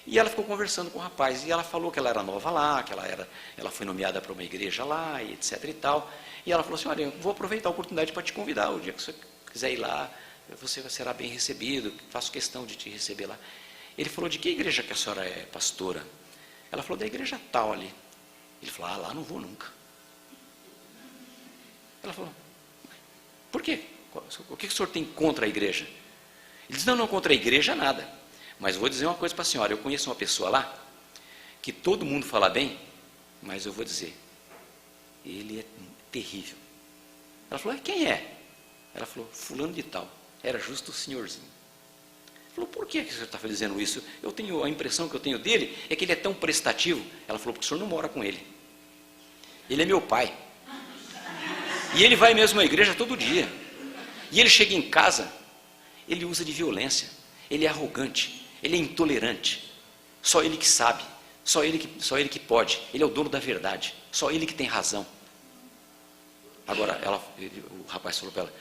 [SPEAKER 1] E ela ficou conversando com o rapaz, e ela falou que ela era nova lá, que ela foi nomeada para uma igreja lá, e etc e tal. E ela falou assim: olha, eu vou aproveitar a oportunidade para te convidar, o dia que você quiser ir lá, você será bem recebido, faço questão de te receber lá. Ele falou: de que igreja que a senhora é pastora? Ela falou: da igreja tal ali. Ele falou: ah, lá não vou nunca. Ela falou: por quê? O que o senhor tem contra a igreja? Ele disse: não, contra a igreja nada. Mas vou dizer uma coisa para a senhora, eu conheço uma pessoa lá, que todo mundo fala bem, mas eu vou dizer, ele é terrível. Ela falou: quem é? Ela falou: fulano de tal, era justo o senhorzinho. Ele falou: por que o senhor está dizendo isso? A impressão que eu tenho dele é que ele é tão prestativo. Ela falou: porque o senhor não mora com ele. Ele é meu pai. E ele vai mesmo à igreja todo dia. E ele chega em casa, ele usa de violência, ele é arrogante, ele é intolerante. Só ele que sabe, só ele que pode. Ele é o dono da verdade, só ele que tem razão. Agora, o rapaz falou para ela: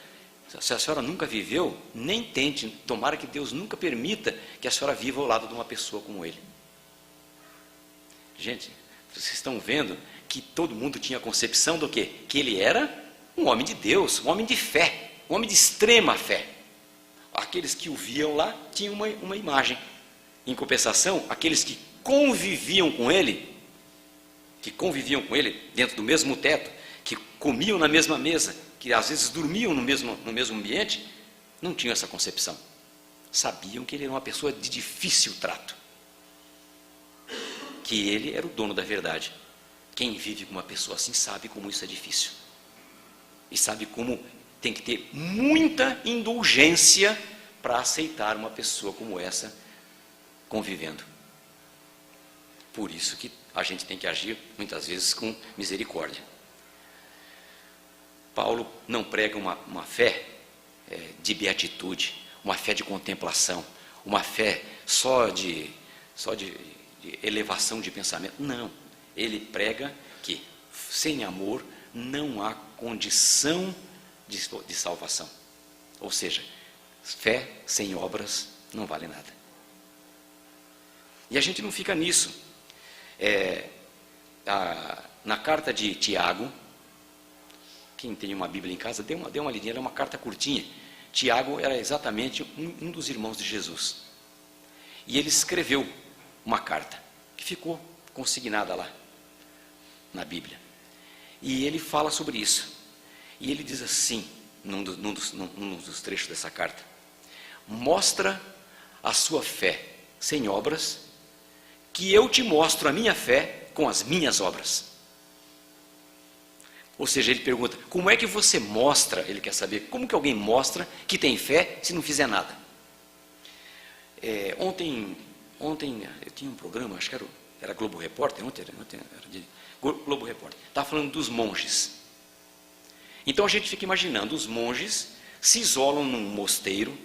[SPEAKER 1] se a senhora nunca viveu, nem tente, tomara que Deus nunca permita que a senhora viva ao lado de uma pessoa como ele. Gente, vocês estão vendo que todo mundo tinha a concepção do quê? Que ele era um homem de Deus, um homem de fé, um homem de extrema fé. Aqueles que o viam lá tinham uma imagem. Em compensação, aqueles que conviviam com ele dentro do mesmo teto, que comiam na mesma mesa, que às vezes dormiam no mesmo ambiente, não tinham essa concepção. Sabiam que ele era uma pessoa de difícil trato, que ele era o dono da verdade. Quem vive com uma pessoa assim sabe como isso é difícil, e sabe como tem que ter muita indulgência para aceitar uma pessoa como essa convivendo. Por isso que a gente tem que agir muitas vezes com misericórdia. Paulo não prega uma fé de beatitude, uma fé de contemplação, uma fé só de elevação de pensamento. Não, ele prega que sem amor não há condição de salvação. Ou seja, fé sem obras não vale nada. E a gente não fica nisso. Na carta de Tiago, quem tem uma Bíblia em casa, dê uma lidinha, era uma carta curtinha. Tiago era exatamente um dos irmãos de Jesus. E ele escreveu uma carta, que ficou consignada lá, na Bíblia. E ele fala sobre isso. E ele diz assim, num dos trechos dessa carta: mostra a sua fé sem obras, que eu te mostro a minha fé com as minhas obras. Ou seja, ele pergunta, como é que você mostra, ele quer saber, como que alguém mostra que tem fé se não fizer nada? Ontem eu tinha um programa, acho que era Globo Repórter, ontem era de Globo Repórter, estava falando dos monges. Então a gente fica imaginando, os monges se isolam num mosteiro,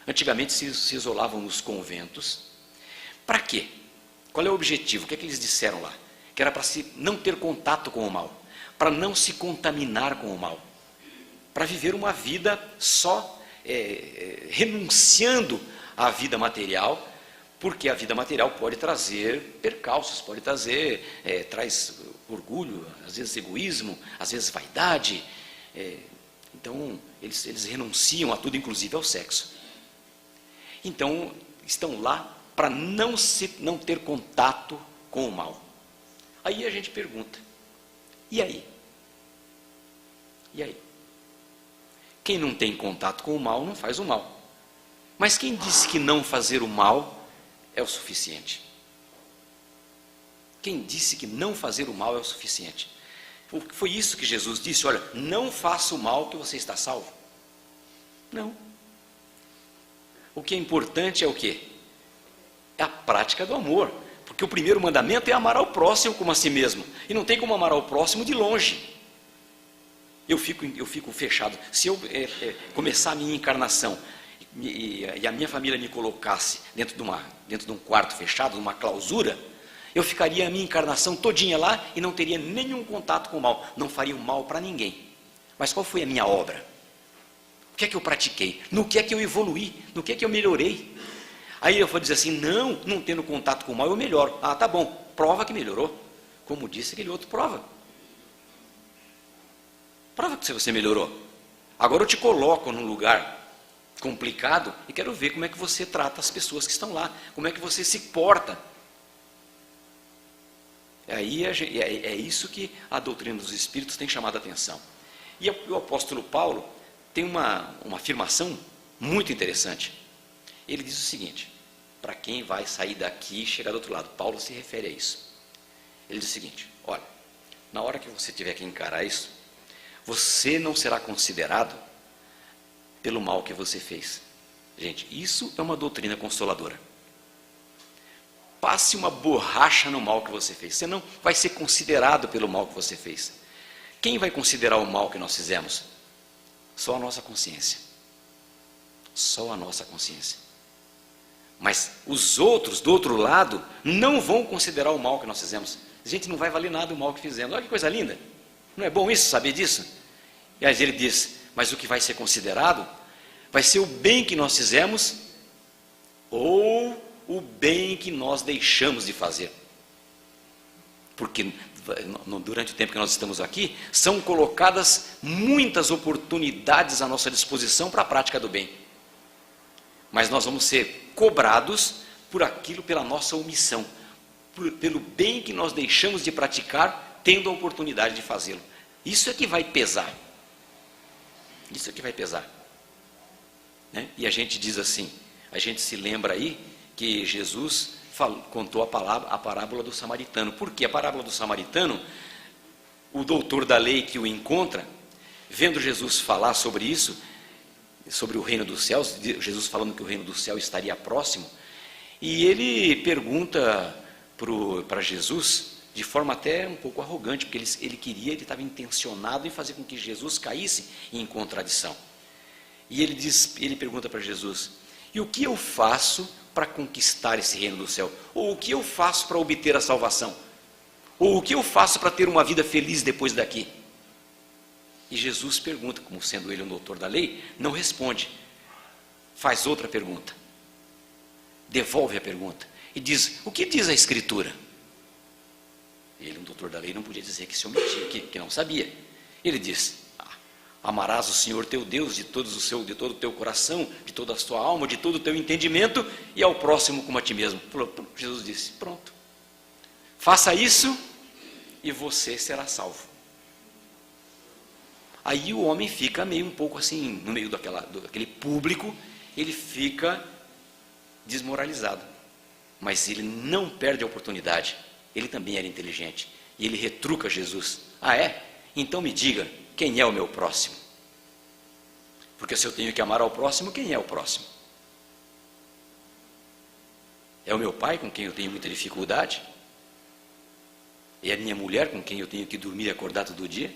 [SPEAKER 1] antigamente se isolavam nos conventos. Para quê? Qual é o objetivo? O que é que eles disseram lá? Que era para não ter contato com o mal, para não se contaminar com o mal, para viver uma vida só renunciando à vida material, porque a vida material pode trazer percalços, traz orgulho, às vezes egoísmo, às vezes vaidade. Então eles renunciam a tudo, inclusive ao sexo. Então estão lá para não ter contato com o mal. Aí a gente pergunta, e aí? E aí? Quem não tem contato com o mal não faz o mal. Mas quem disse que não fazer o mal é o suficiente? Quem disse que não fazer o mal é o suficiente? Foi isso que Jesus disse, olha, não faça o mal que você está salvo. Não. O que é importante é o quê? É a prática do amor. Porque o primeiro mandamento é amar ao próximo como a si mesmo. E não tem como amar ao próximo de longe. Eu fico fechado. Se eu começar a minha encarnação e a minha família me colocasse dentro de um quarto fechado, numa clausura, eu ficaria a minha encarnação todinha lá e não teria nenhum contato com o mal. Não faria o mal para ninguém. Mas qual foi a minha obra? O que é que eu pratiquei? No que é que eu evoluí? No que é que eu melhorei? Aí eu vou dizer assim, não tendo contato com o mal eu melhoro. Ah, tá bom, prova que melhorou. Como disse aquele outro, prova. Prova que você melhorou. Agora eu te coloco num lugar complicado e quero ver como é que você trata as pessoas que estão lá. Como é que você se porta. Aí é isso que a doutrina dos Espíritos tem chamado a atenção. E o apóstolo Paulo tem uma afirmação muito interessante. Ele diz o seguinte, para quem vai sair daqui e chegar do outro lado, Paulo se refere a isso. Ele diz o seguinte, olha, na hora que você tiver que encarar isso, você não será considerado pelo mal que você fez. Gente, isso é uma doutrina consoladora. Passe uma borracha no mal que você fez. Você não vai ser considerado pelo mal que você fez. Quem vai considerar o mal que nós fizemos? Só a nossa consciência. Só a nossa consciência. Mas os outros, do outro lado, não vão considerar o mal que nós fizemos. Gente, não vai valer nada o mal que fizemos. Olha que coisa linda. Não é bom isso, saber disso? E aí ele diz, mas o que vai ser considerado vai ser o bem que nós fizemos ou o bem que nós deixamos de fazer. porque durante o tempo que nós estamos aqui, são colocadas muitas oportunidades à nossa disposição para a prática do bem. Mas nós vamos ser cobrados por aquilo, pela nossa omissão, pelo bem que nós deixamos de praticar, tendo a oportunidade de fazê-lo. Isso é que vai pesar. Isso é que vai pesar. Né? E a gente diz assim, a gente se lembra aí que Jesus contou a parábola do samaritano. Por que a parábola do samaritano? O doutor da lei que o encontra, vendo Jesus falar sobre isso, sobre o reino dos céus, Jesus falando que o reino do céu estaria próximo, e ele pergunta para Jesus, de forma até um pouco arrogante, porque ele estava intencionado em fazer com que Jesus caísse em contradição. E ele pergunta para Jesus, e o que eu faço para conquistar esse reino do céu? Ou o que eu faço para obter a salvação? Ou o que eu faço para ter uma vida feliz depois daqui? E Jesus pergunta, como sendo ele um doutor da lei, não responde, faz outra pergunta, devolve a pergunta, e diz, o que diz a Escritura? Ele, um doutor da lei, não podia dizer que se omitia, que não sabia. Ele diz, amarás o Senhor teu Deus de todo o teu coração, de toda a tua alma, de todo o teu entendimento, e ao próximo como a ti mesmo. Jesus disse, pronto, faça isso e você será salvo. Aí o homem fica meio um pouco assim, no meio daquele público, ele fica desmoralizado, mas ele não perde a oportunidade. Ele também era inteligente, e ele retruca Jesus, então me diga, quem é o meu próximo? Porque se eu tenho que amar ao próximo, quem é o próximo? É o meu pai, com quem eu tenho muita dificuldade? É a minha mulher, com quem eu tenho que dormir e acordar todo dia?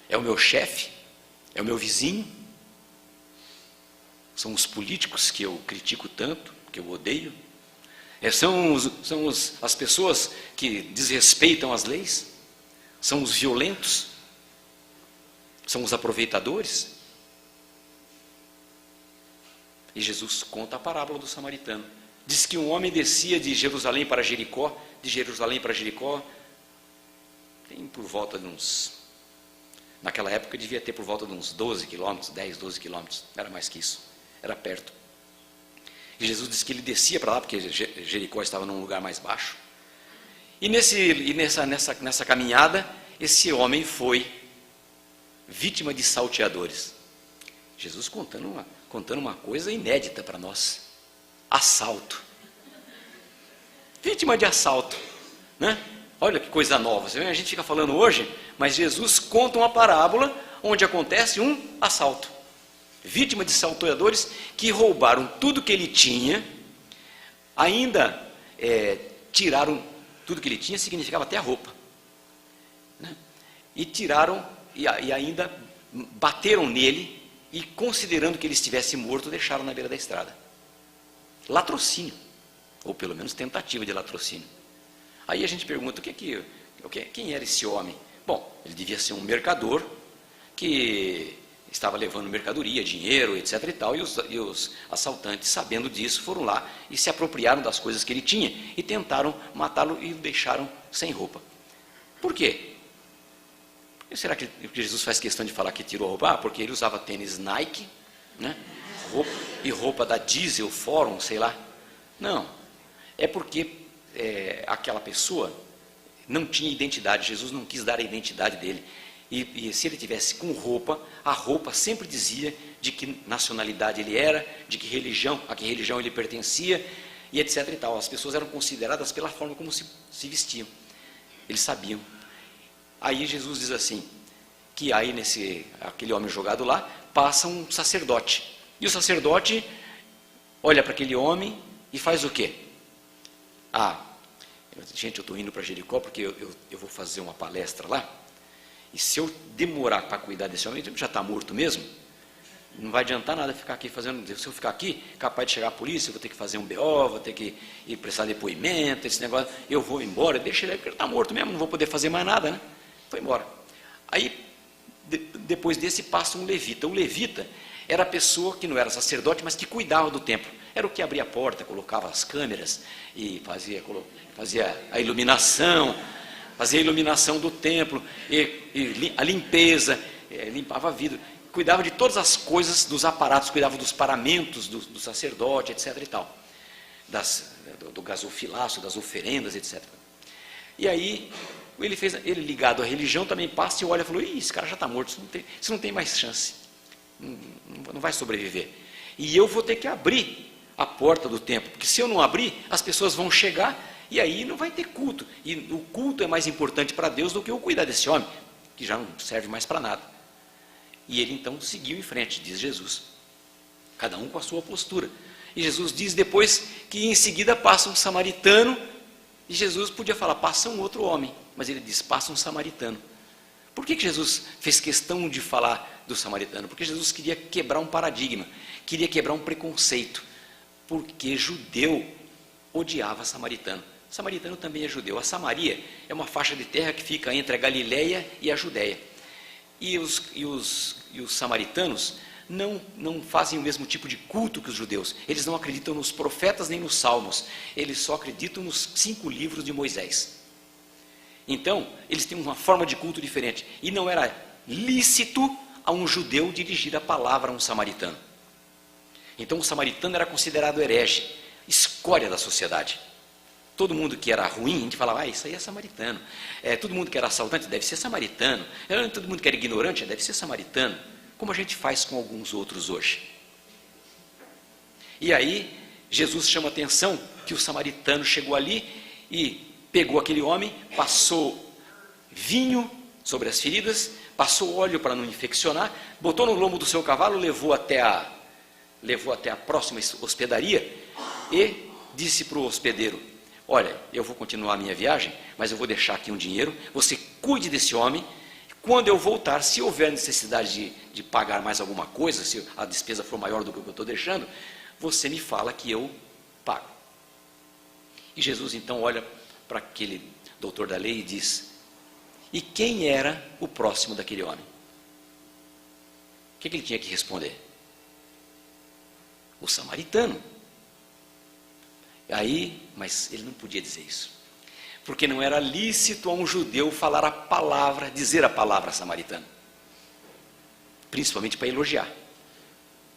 [SPEAKER 1] É o meu chefe? É o meu vizinho? São os políticos que eu critico tanto, que eu odeio? São as pessoas que desrespeitam as leis? São os violentos? São os aproveitadores? E Jesus conta a parábola do samaritano. Diz que um homem descia de Jerusalém para Jericó, tem por volta de naquela época devia ter por volta de uns 12 quilômetros, 10, 12 quilômetros, não era mais que isso, era perto. E Jesus disse que ele descia para lá, porque Jericó estava num lugar mais baixo. E nessa caminhada, esse homem foi vítima de salteadores. Jesus contando uma coisa inédita para nós. Assalto. Vítima de assalto, né? Olha que coisa nova. A gente fica falando hoje, mas Jesus conta uma parábola onde acontece um assalto. Vítima de salteadores que roubaram tudo que ele tinha, ainda tiraram tudo que ele tinha, significava até a roupa, né? E tiraram, e ainda bateram nele, e considerando que ele estivesse morto, deixaram na beira da estrada. Latrocínio, ou pelo menos tentativa de latrocínio. Aí a gente pergunta, quem era esse homem? Bom, ele devia ser um mercador, que estava levando mercadoria, dinheiro, etc. e tal, e os assaltantes, sabendo disso, foram lá e se apropriaram das coisas que ele tinha, e tentaram matá-lo e o deixaram sem roupa. Por quê? Será que Jesus faz questão de falar que tirou a roupa? Porque ele usava tênis Nike, né? roupa da Diesel, Forum, sei lá. Não, é porque aquela pessoa não tinha identidade, Jesus não quis dar a identidade dele. E se ele tivesse com roupa, a roupa sempre dizia de que nacionalidade ele era, a que religião ele pertencia, e etc. e tal. As pessoas eram consideradas pela forma como se vestiam. Eles sabiam. Aí Jesus diz assim, que aí aquele homem jogado lá, passa um sacerdote. E o sacerdote olha para aquele homem e faz o quê? Gente, eu estou indo para Jericó porque eu vou fazer uma palestra lá. E se eu demorar para cuidar desse homem, ele já está morto mesmo, não vai adiantar nada ficar aqui fazendo. Se eu ficar aqui, capaz de chegar a polícia, eu vou ter que fazer um BO, vou ter que ir prestar depoimento, esse negócio, eu vou embora, deixa ele aí, porque ele está morto mesmo, não vou poder fazer mais nada, né? Foi embora. Aí, depois desse, passa um levita. O levita era a pessoa que não era sacerdote, mas que cuidava do templo. Era o que abria a porta, colocava as câmeras, e fazia a iluminação, fazia a iluminação do templo, a limpeza, limpava vidro, cuidava de todas as coisas, dos aparatos, cuidava dos paramentos do sacerdote, etc. e tal, do gasofilaço, das oferendas, etc. E aí, ele ligado à religião também passa e olha e falou: Ih, esse cara já está morto, isso não tem mais chance, não vai sobreviver. E eu vou ter que abrir a porta do templo, porque se eu não abrir, as pessoas vão chegar e aí não vai ter culto. E o culto é mais importante para Deus do que eu cuidar desse homem, que já não serve mais para nada. E ele então seguiu em frente, diz Jesus, cada um com a sua postura. E Jesus diz depois que em seguida passa um samaritano, e Jesus podia falar, passa um outro homem, mas ele diz, passa um samaritano. Por que Jesus fez questão de falar do samaritano? Porque Jesus queria quebrar um paradigma, queria quebrar um preconceito, porque judeu odiava samaritano. Samaritano também é judeu. A Samaria é uma faixa de terra que fica entre a Galileia e a Judéia. E os samaritanos não fazem o mesmo tipo de culto que os judeus. Eles não acreditam nos profetas nem nos salmos. Eles só acreditam nos 5 livros de Moisés. Então, eles têm uma forma de culto diferente. E não era lícito a um judeu dirigir a palavra a um samaritano. Então, o samaritano era considerado herege, escória da sociedade. Todo mundo que era ruim, a gente falava, isso aí é samaritano. Todo mundo que era assaltante deve ser samaritano. Todo mundo que era ignorante deve ser samaritano. Como a gente faz com alguns outros hoje. E aí, Jesus chama a atenção que o samaritano chegou ali e pegou aquele homem, passou vinho sobre as feridas, passou óleo para não infeccionar, botou no lombo do seu cavalo, levou até a próxima hospedaria e disse para o hospedeiro, olha, eu vou continuar a minha viagem, mas eu vou deixar aqui um dinheiro, você cuide desse homem, quando eu voltar, se houver necessidade de pagar mais alguma coisa, se a despesa for maior do que eu estou deixando, você me fala que eu pago. E Jesus então olha para aquele doutor da lei e diz, e quem era o próximo daquele homem? O que ele tinha que responder? O samaritano. Aí, mas ele não podia dizer isso, porque não era lícito a um judeu falar a palavra, dizer a palavra samaritano, principalmente para elogiar.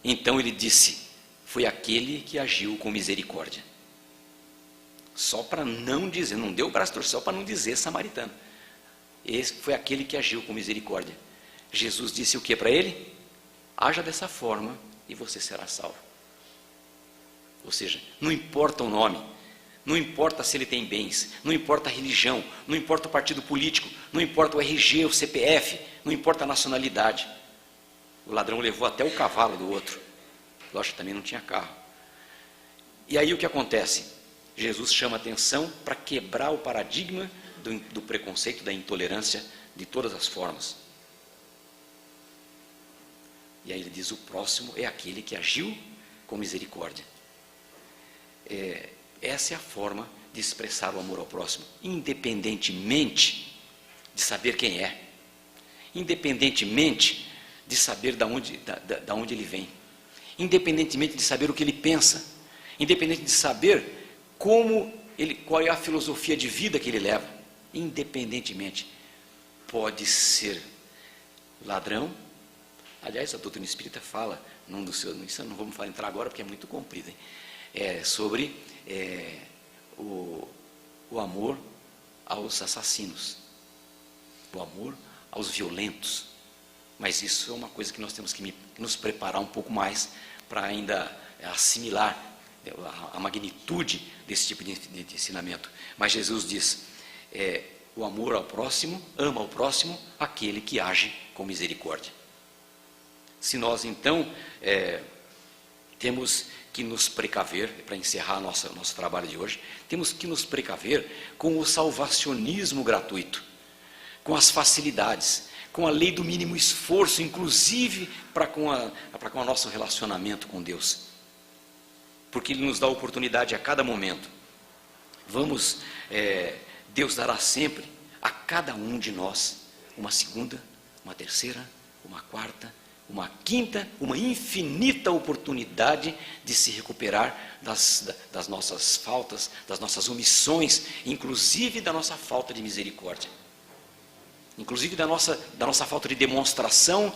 [SPEAKER 1] Então ele disse, foi aquele que agiu com misericórdia. Só para não dizer, não deu o braço torcer, só para não dizer samaritano. Esse foi aquele que agiu com misericórdia. Jesus disse o que para ele? Haja dessa forma e você será salvo. Ou seja, não importa o nome, não importa se ele tem bens, não importa a religião, não importa o partido político, não importa o RG, o CPF, não importa a nacionalidade. O ladrão levou até o cavalo do outro. Lógico, também não tinha carro. E aí o que acontece? Jesus chama a atenção para quebrar o paradigma do preconceito, da intolerância de todas as formas. E aí ele diz, o próximo é aquele que agiu com misericórdia. Essa é a forma de expressar o amor ao próximo, independentemente de saber quem é, independentemente de saber de onde ele vem, independentemente de saber o que ele pensa, independente de saber qual é a filosofia de vida que ele leva, independentemente, pode ser ladrão. Aliás, a doutrina espírita fala, isso não vamos entrar agora porque é muito comprido, sobre o amor aos assassinos, o amor aos violentos. Mas isso é uma coisa que nós temos que nos preparar um pouco mais para ainda assimilar a magnitude desse tipo de ensinamento. Mas Jesus diz, o amor ao próximo, ama ao próximo, aquele que age com misericórdia. Se nós então temos que nos precaver, para encerrar nosso trabalho de hoje, temos que nos precaver com o salvacionismo gratuito, com as facilidades, com a lei do mínimo esforço, inclusive para com o nosso relacionamento com Deus. Porque Ele nos dá oportunidade a cada momento. Deus dará sempre a cada um de nós uma segunda, uma terceira, uma quarta, uma infinita oportunidade de se recuperar das nossas faltas, das nossas omissões, inclusive da nossa falta de misericórdia, inclusive da nossa falta de demonstração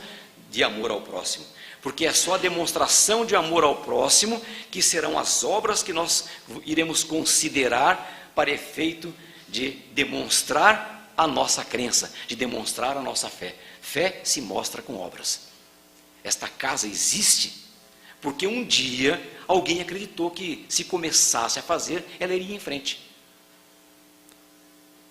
[SPEAKER 1] de amor ao próximo, porque é só a demonstração de amor ao próximo que serão as obras que nós iremos considerar para efeito de demonstrar a nossa crença, de demonstrar a nossa fé. Fé se mostra com obras. Esta casa existe porque um dia alguém acreditou que se começasse a fazer, ela iria em frente.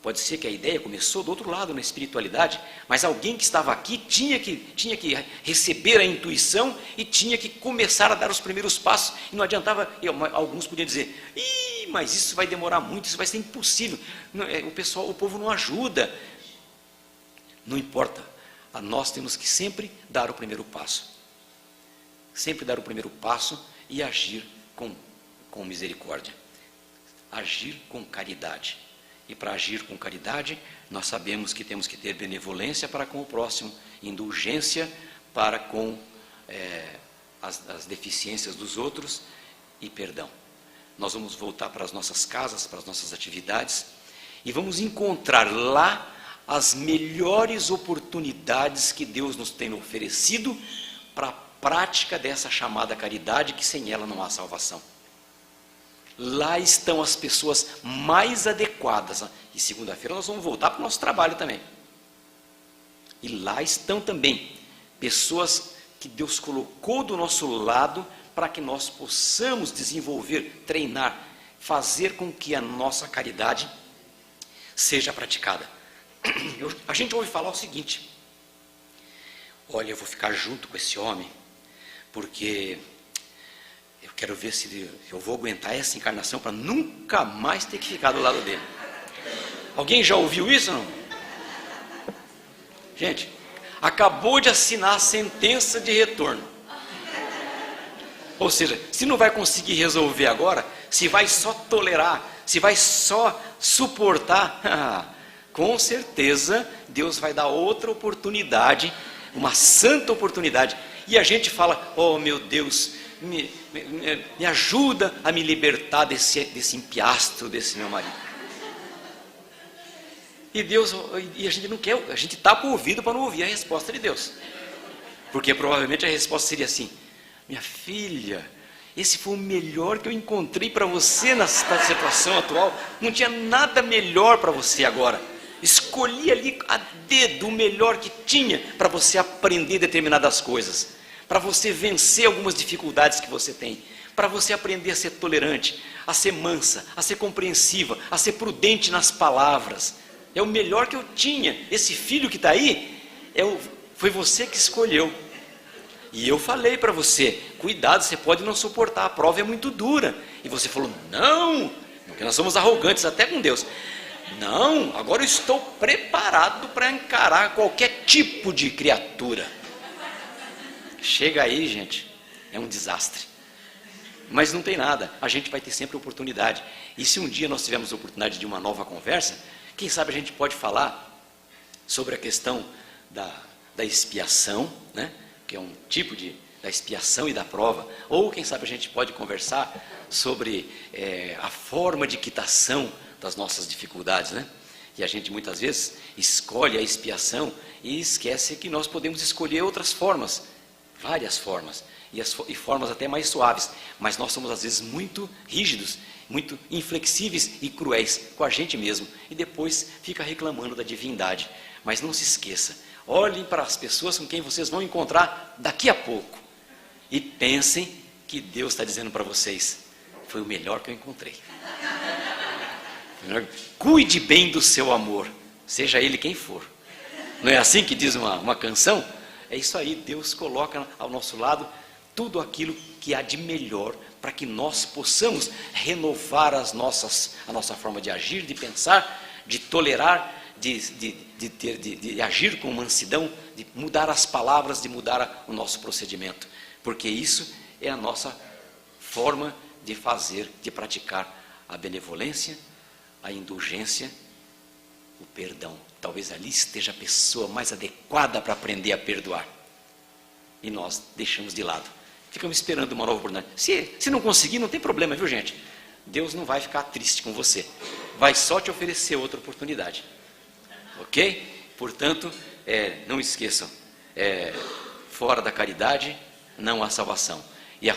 [SPEAKER 1] Pode ser que a ideia começou do outro lado, na espiritualidade, mas alguém que estava aqui tinha que receber a intuição e tinha que começar a dar os primeiros passos. E não adiantava, alguns podiam dizer, mas isso vai demorar muito, isso vai ser impossível. O povo não ajuda. Não importa, nós temos que sempre dar o primeiro passo. Sempre dar o primeiro passo e agir com misericórdia. Agir com caridade. E para agir com caridade, nós sabemos que temos que ter benevolência para com o próximo, indulgência para com as deficiências dos outros e perdão. Nós vamos voltar para as nossas casas, para as nossas atividades, e vamos encontrar lá as melhores oportunidades que Deus nos tem oferecido para a prática dessa chamada caridade, que sem ela não há salvação. Lá estão as pessoas mais adequadas. E segunda-feira nós vamos voltar para o nosso trabalho também. E lá estão também pessoas que Deus colocou do nosso lado para que nós possamos desenvolver, treinar, fazer com que a nossa caridade seja praticada. A gente ouve falar o seguinte: olha, eu vou ficar junto com esse homem porque eu quero ver se eu vou aguentar essa encarnação para nunca mais ter que ficar do lado dele. Alguém já ouviu isso ou não? Gente, acabou de assinar a sentença de retorno. Ou seja, se não vai conseguir resolver agora, se vai só tolerar, se vai só suportar, com certeza Deus vai dar outra oportunidade, uma santa oportunidade. E a gente fala, oh meu Deus, me ajuda a me libertar desse empiastro, desse meu marido. E a gente não quer, a gente tapa o ouvido para não ouvir a resposta de Deus. Porque provavelmente a resposta seria assim: minha filha, esse foi o melhor que eu encontrei para você na situação atual. Não tinha nada melhor para você agora. Escolhi ali a dedo o melhor que tinha para você aprender determinadas coisas, para você vencer algumas dificuldades que você tem, para você aprender a ser tolerante, a ser mansa, a ser compreensiva, a ser prudente nas palavras. É o melhor que eu tinha. Esse filho que está aí, foi você que escolheu. E eu falei para você, cuidado, você pode não suportar, a prova é muito dura. E você falou, não, porque nós somos arrogantes até com Deus. Não, agora eu estou preparado para encarar qualquer tipo de criatura. Chega aí, gente, é um desastre. Mas não tem nada, a gente vai ter sempre oportunidade. E se um dia nós tivermos a oportunidade de uma nova conversa, quem sabe a gente pode falar sobre a questão da expiação, né? Que é um tipo da expiação e da prova. Ou quem sabe a gente pode conversar sobre a forma de quitação das nossas dificuldades, né? E a gente muitas vezes escolhe a expiação e esquece que nós podemos escolher outras formas, várias formas, e formas até mais suaves, mas nós somos às vezes muito rígidos, muito inflexíveis e cruéis com a gente mesmo, e depois fica reclamando da divindade. Mas não se esqueça, olhem para as pessoas com quem vocês vão encontrar daqui a pouco, e pensem que Deus está dizendo para vocês, foi o melhor que eu encontrei. Cuide bem do seu amor, seja ele quem for. Não é assim que diz uma canção? É isso aí, Deus coloca ao nosso lado tudo aquilo que há de melhor para que nós possamos renovar a nossa forma de agir, de pensar, de tolerar, de agir com mansidão, de mudar as palavras, de mudar o nosso procedimento. Porque isso é a nossa forma de fazer, de praticar a benevolência, a indulgência, o perdão. Talvez ali esteja a pessoa mais adequada para aprender a perdoar. e nós deixamos de lado. Ficamos esperando uma nova oportunidade. Se não conseguir, não tem problema, viu, gente? Deus não vai ficar triste com você. Vai só te oferecer outra oportunidade. Ok? Portanto, não esqueçam, fora da caridade não há salvação. E a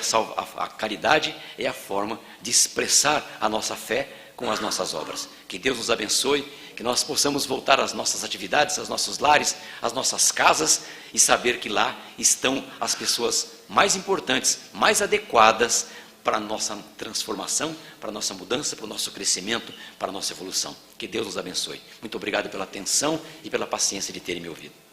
[SPEAKER 1] caridade é a forma de expressar a nossa fé com as nossas obras. Que Deus nos abençoe, que nós possamos voltar às nossas atividades, aos nossos lares, às nossas casas e saber que lá estão as pessoas mais importantes, mais adequadas para a nossa transformação, para a nossa mudança, para o nosso crescimento, para a nossa evolução. Que Deus nos abençoe. Muito obrigado pela atenção e pela paciência de terem me ouvido.